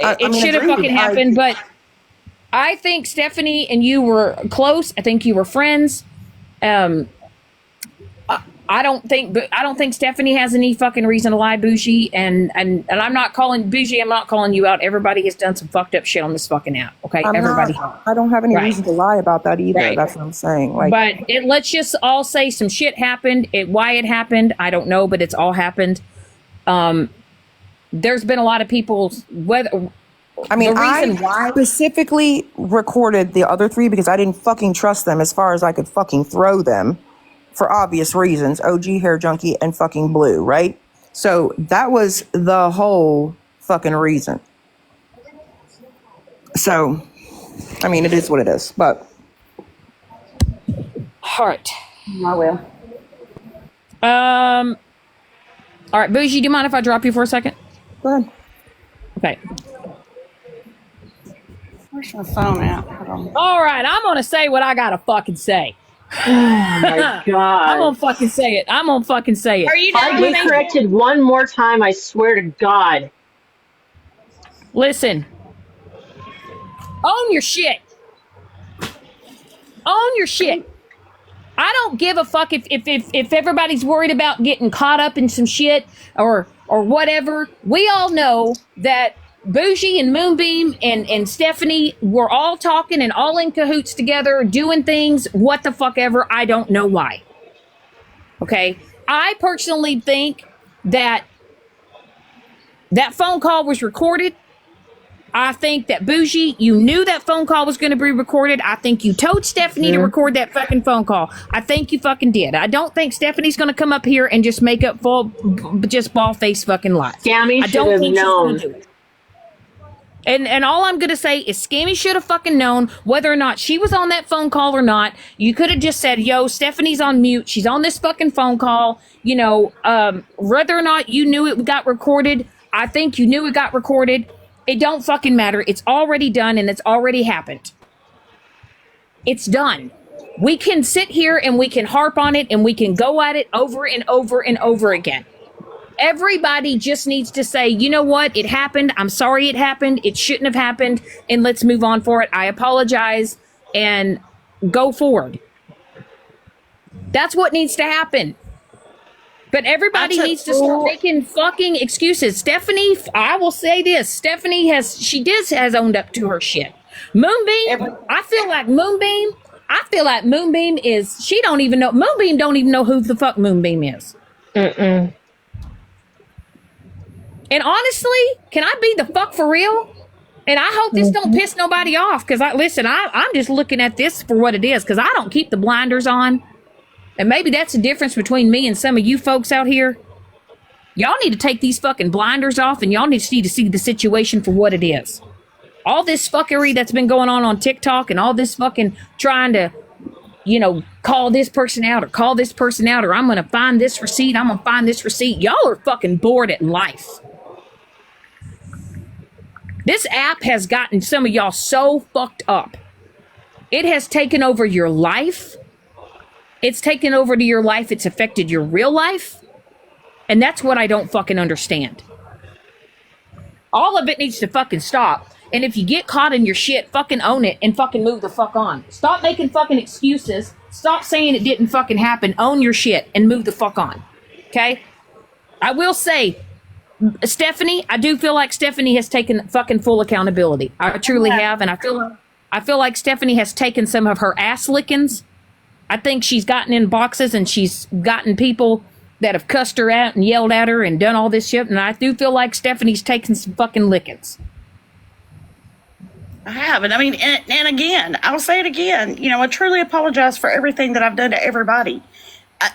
It should have fucking happened. But I think Stephanie and you were close. I think you were friends. I don't think Stephanie has any fucking reason to lie, Bougie. And I'm not calling Bougie. I'm not calling you out. Everybody has done some fucked up shit on this fucking app. Okay, everybody. I don't have any Right. reason to lie about that either. Right. That's what I'm saying. Like, but let's just all say some shit happened. Why it happened, I don't know, but it's all happened. There's been a lot of people. I specifically recorded the other three because I didn't fucking trust them as far as I could fucking throw them. For obvious reasons, OG, Hair Junkie, and fucking Blue, right? So that was the whole fucking reason. So, I mean, it is what it is, but. Heart. I will. All right, Bougie, do you mind if I drop you for a second? Go ahead. Okay. Where's my phone at? Hold on. All right, I'm gonna say what I gotta fucking say. Oh my god! I'm gonna fucking say it. Are you I get corrected one more time, I swear to God. Listen. Own your shit. Own your shit. I don't give a fuck if everybody's worried about getting caught up in some shit or whatever. We all know that Bougie and Moonbeam and Stephanie were all talking and all in cahoots together, doing things, what the fuck ever. I don't know why. Okay? I personally think that phone call was recorded. I think that Bougie, you knew that phone call was going to be recorded. I think you told Stephanie to record that fucking phone call. I think you fucking did. I don't think Stephanie's going to come up here and just make up just ball-faced fucking lies. Scammy should have known. She's gonna do it. And all I'm going to say is Scammy should have fucking known whether or not she was on that phone call or not. You could have just said, yo, Stephanie's on mute. She's on this fucking phone call. You know, whether or not you knew it got recorded, I think you knew it got recorded. It don't fucking matter. It's already done and it's already happened. It's done. We can sit here and we can harp on it and we can go at it over and over and over again. Everybody just needs to say, you know what? It happened. I'm sorry it happened. It shouldn't have happened. And let's move on for it. I apologize and go forward. That's what needs to happen. But everybody needs to start making fucking excuses. Stephanie, I will say this. Stephanie has owned up to her shit. Moonbeam, I feel like Moonbeam is, Moonbeam don't even know who the fuck Moonbeam is. Mm-mm. And honestly, can I be the fuck for real? And I hope this don't piss nobody off. Because I'm just looking at this for what it is. Because I don't keep the blinders on. And maybe that's the difference between me and some of you folks out here. Y'all need to take these fucking blinders off and y'all need to see the situation for what it is. All this fuckery that's been going on TikTok and all this fucking trying to, call this person out or I'm going to find this receipt. Y'all are fucking bored at life. This app has gotten some of y'all so fucked up. It has taken over your life. It's taken over to your life. It's affected your real life. And that's what I don't fucking understand. All of it needs to fucking stop. And if you get caught in your shit, fucking own it and fucking move the fuck on. Stop making fucking excuses. Stop saying it didn't fucking happen. Own your shit and move the fuck on. Okay? I will say, Stephanie, I do feel like Stephanie has taken fucking full accountability. I truly have. And I feel like Stephanie has taken some of her ass lickings. I think she's gotten in boxes and she's gotten people that have cussed her out and yelled at her and done all this shit. And I do feel like Stephanie's taken some fucking lickings. I have. And I mean, and again, I'll say it again. I truly apologize for everything that I've done to everybody.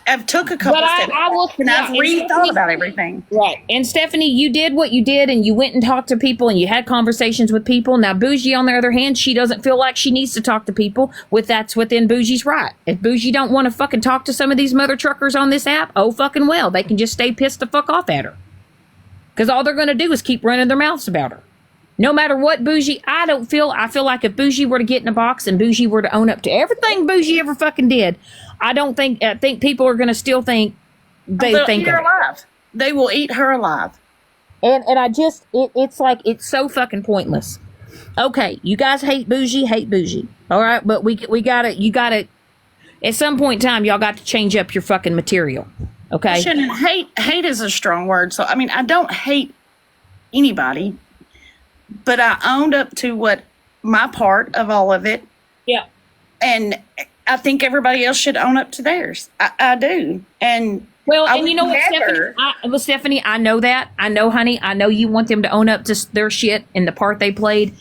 I've took a couple steps and I've rethought about everything. Right. And Stephanie, you did what you did and you went and talked to people and you had conversations with people. Now, Bougie, on the other hand, she doesn't feel like she needs to talk to people. That's within Bougie's right. If Bougie don't want to fucking talk to some of these mother truckers on this app, oh fucking well. They can just stay pissed the fuck off at her. Because all they're going to do is keep running their mouths about her. No matter what Bougie, I feel like if Bougie were to get in a box and Bougie were to own up to everything Bougie ever fucking did, I think people are going to still think they'll eat her alive. They will eat her alive. And it's like, it's so fucking pointless. Okay, you guys hate Bougie. All right, but you gotta, at some point in time, y'all got to change up your fucking material. Okay? Shannon, hate is a strong word. So, I mean, I don't hate anybody, but I owned up to what my part of all of it. Yeah. And I think everybody else should own up to theirs. I do. And well, and you know what, Stephanie, I know that. I know, honey. I know you want them to own up to their shit and the part they played.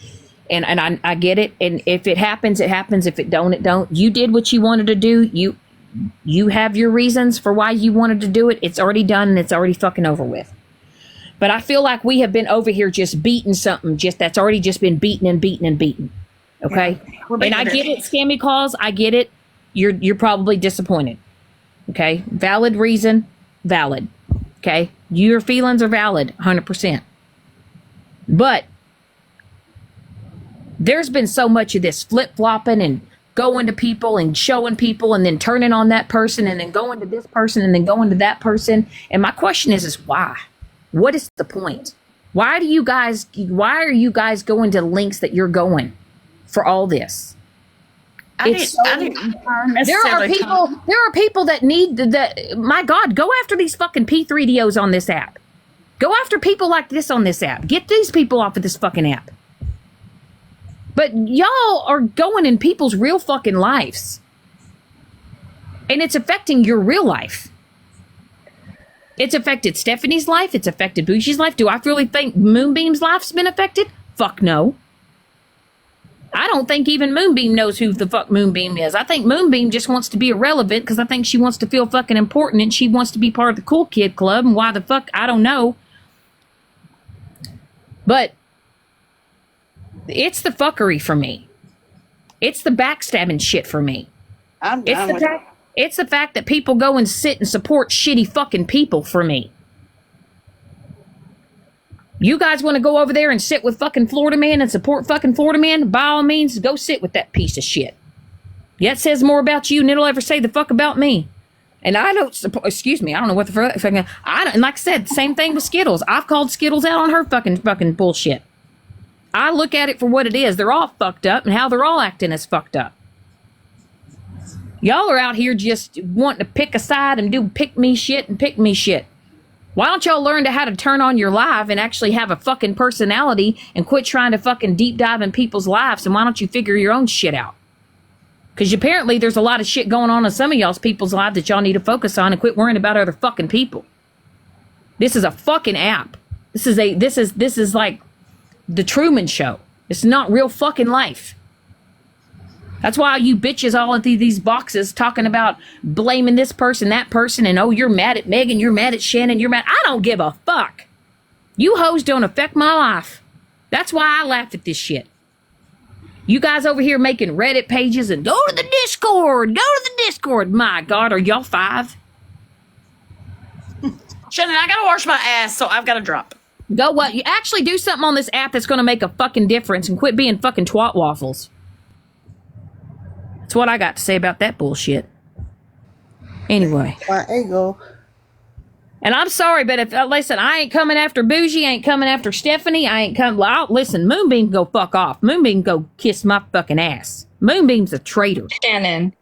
And I get it. And if it happens, it happens. If it don't, it don't. You did what you wanted to do. You have your reasons for why you wanted to do it. It's already done and it's already fucking over with. But I feel like we have been over here just beating something that's already just been beaten and beaten and beaten. Okay? Yeah, and I get it, scammy calls. I get it. You're probably disappointed. Okay? Valid reason. Valid. Okay? Your feelings are valid. 100%. But there's been so much of this flip-flopping and going to people and showing people and then turning on that person and then going to this person and then going to that person. And my question is why? What is the point? Why are you guys going to links that you're going for all this? There are people that need that. My God, go after these fucking P3DOs on this app. Go after people like this on this app. Get these people off of this fucking app. But y'all are going in people's real fucking lives. And it's affecting your real life. It's affected Stephanie's life. It's affected Bougie's life. Do I really think Moonbeam's life's been affected? Fuck no. I don't think even Moonbeam knows who the fuck Moonbeam is. I think Moonbeam just wants to be irrelevant because I think she wants to feel fucking important and she wants to be part of the cool kid club. And why the fuck, I don't know. But it's the fuckery for me. It's the backstabbing shit for me. It's the fact that people go and sit and support shitty fucking people for me. You guys want to go over there and sit with fucking Florida Man and support fucking Florida Man? By all means, go sit with that piece of shit. Yeah, it says more about you than it'll ever say the fuck about me. And I don't support, excuse me, I don't know what the fuck, and like I said, same thing with Skittles. I've called Skittles out on her fucking bullshit. I look at it for what it is. They're all fucked up and how they're all acting is fucked up. Y'all are out here just wanting to pick a side and do pick me shit. Why don't y'all learn how to turn on your live and actually have a fucking personality and quit trying to fucking deep dive in people's lives, and why don't you figure your own shit out? Because apparently there's a lot of shit going on in some of y'all's people's lives that y'all need to focus on and quit worrying about other fucking people. This is a fucking app. This is like the Truman Show. It's not real fucking life. That's why you bitches all into these boxes talking about blaming this person, that person, and oh, you're mad at Megan, you're mad at Shannon, you're mad. I don't give a fuck. You hoes don't affect my life. That's why I laugh at this shit. You guys over here making Reddit pages and go to the Discord. My God, are y'all 5? Shannon, I gotta wash my ass, so I've got to drop. Go what? You actually do something on this app that's going to make a fucking difference and quit being fucking twat waffles. That's what I got to say about that bullshit. Anyway. There you go. And I'm sorry, but if listen, I ain't coming after Bougie, I ain't coming after Stephanie, I ain't coming. Well, listen, Moonbeam go fuck off. Moonbeam go kiss my fucking ass. Moonbeam's a traitor. Shannon.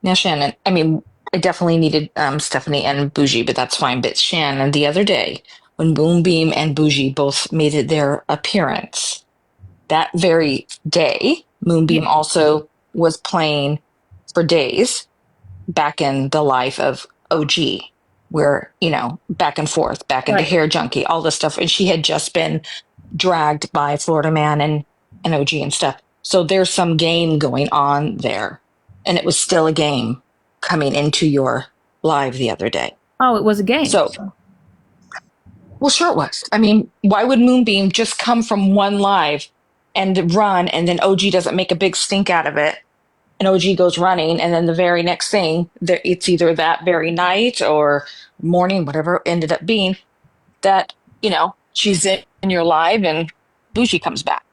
Now, Shannon, I mean, I definitely needed Stephanie and Bougie, but that's fine. But Shannon, the other day, when Moonbeam and Bougie both made their appearance, that very day, Moonbeam also was playing for days back in the life of OG, where, you know, back and forth, back into Hair Junkie, all this stuff. And she had just been dragged by Florida Man and OG and stuff. So there's some game going on there. And it was still a game coming into your live the other day. Oh, it was a game. So, well, sure it was. I mean, why would Moonbeam just come from one live and run, and then OG doesn't make a big stink out of it, and OG goes running, and then the very next thing, it's either that very night or morning, whatever it ended up being, that, you know, she's in your live and Bougie comes back.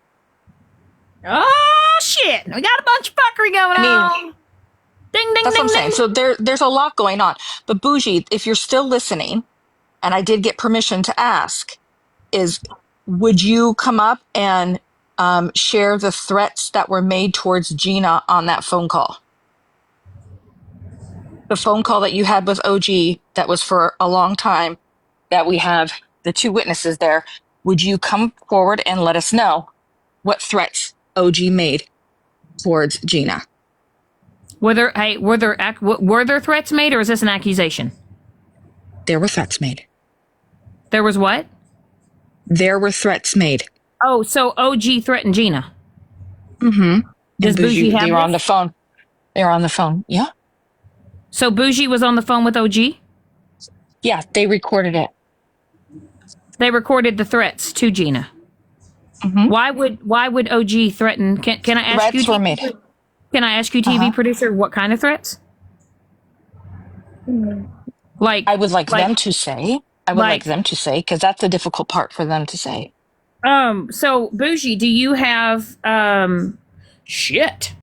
Oh, shit. We got a bunch of fuckery going on. Ding, ding, that's ding, what I'm ding. saying. So there's a lot going on. But Bougie, if you're still listening, and I did get permission to ask, would you come up and share the threats that were made towards Gina on that phone call? the phone call that you had with OG that was for a long time, that we have the two witnesses there, would you come forward and let us know what threats OG made towards Gina? Were there threats made, or is this an accusation? There were threats made. There was what? There were threats made. Oh, so OG threatened Gina. Mm-hmm. Does Bougie have they were this? on the phone. They were on the phone. Yeah. So Bougie was on the phone with OG? Yeah, they recorded it. They recorded the threats to Gina. Mm-hmm. Why would OG threaten? Can I ask you? Threats were made. Can I ask you, TV producer, what kind of threats? Like I would like them to say. I would like them to say, because that's the difficult part for them to say. So Bougie, do you have shit?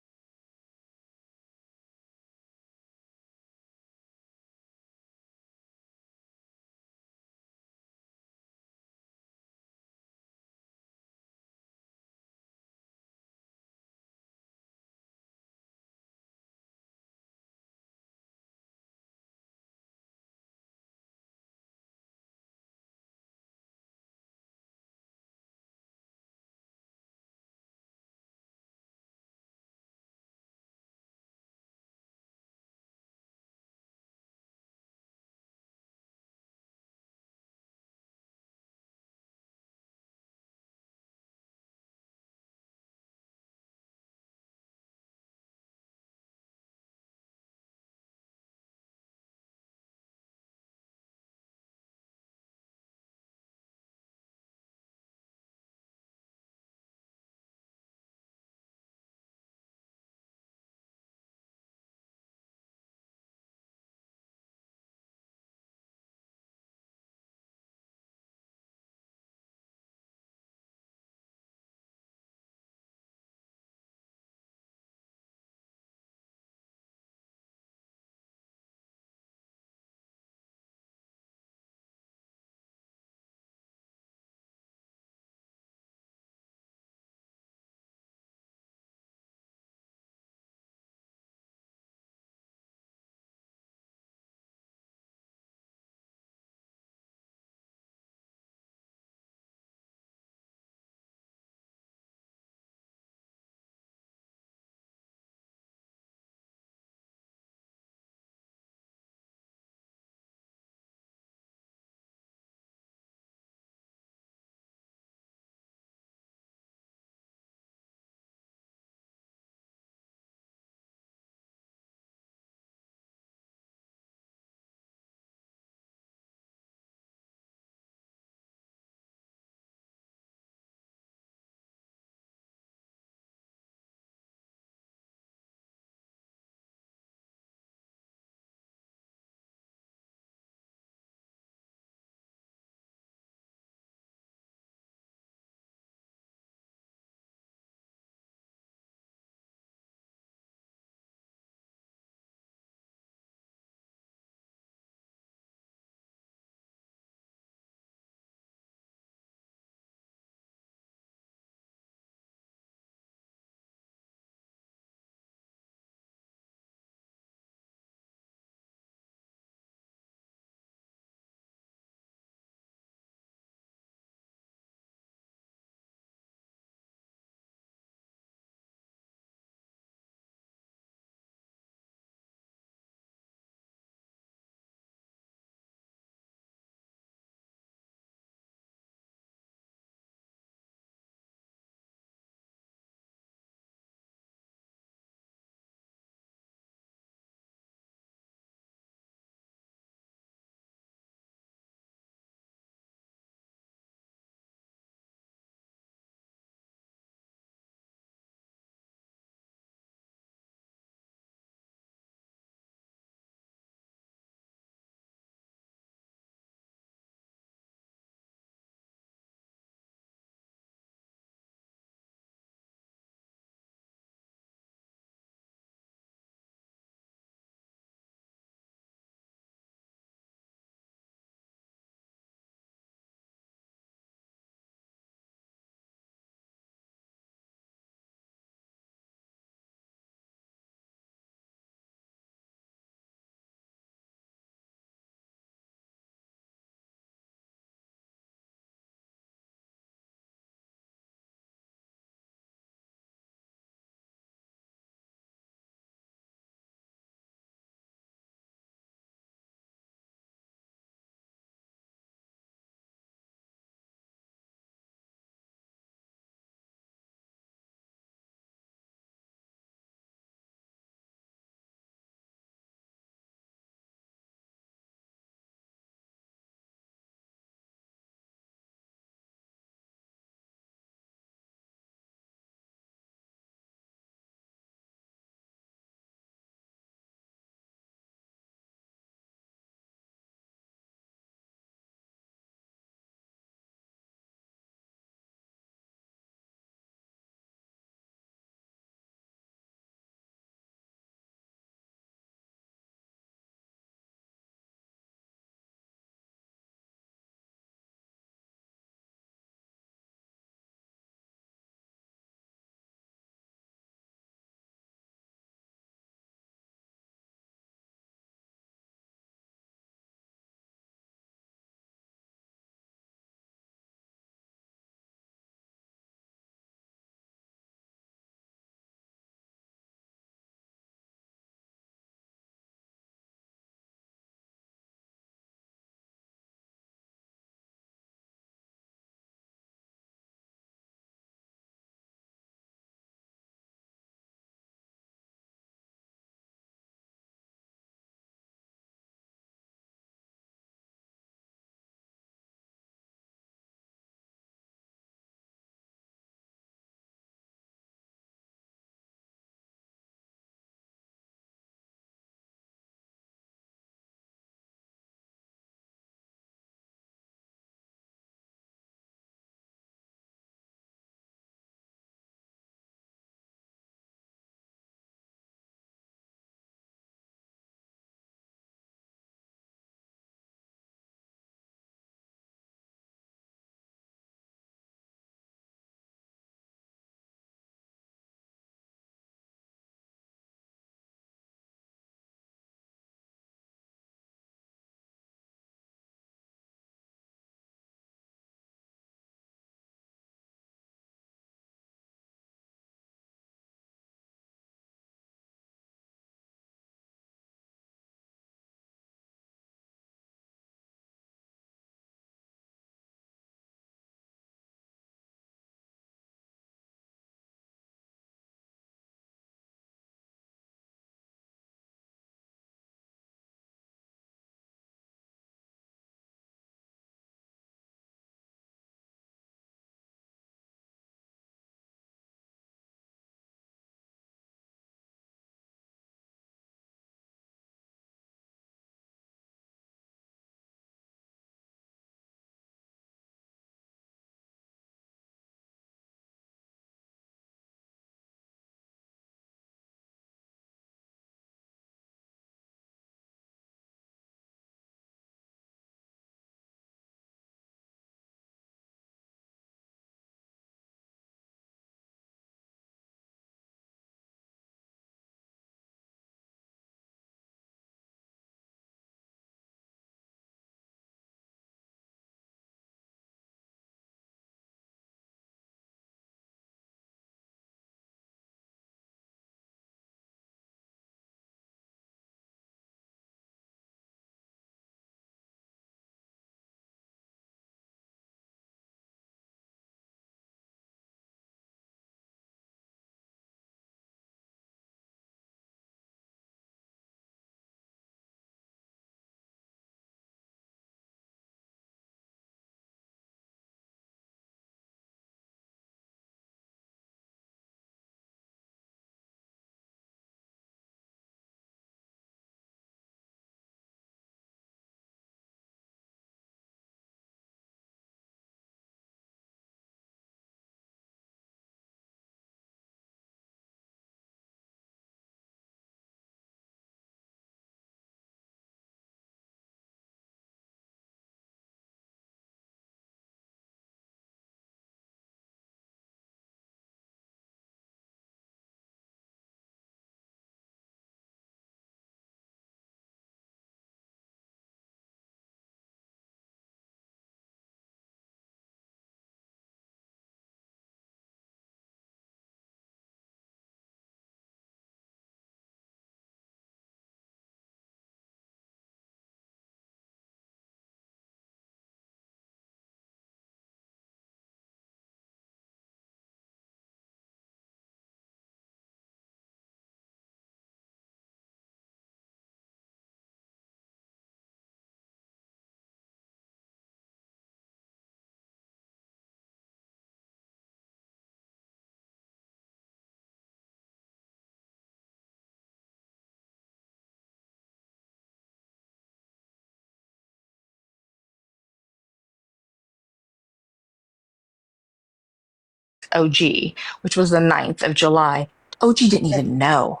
OG, which was the 9th of July. OG didn't even know.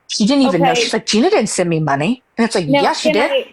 She didn't even know. Okay. She's like, Gina didn't send me money. And it's like, Now, yeah, she did.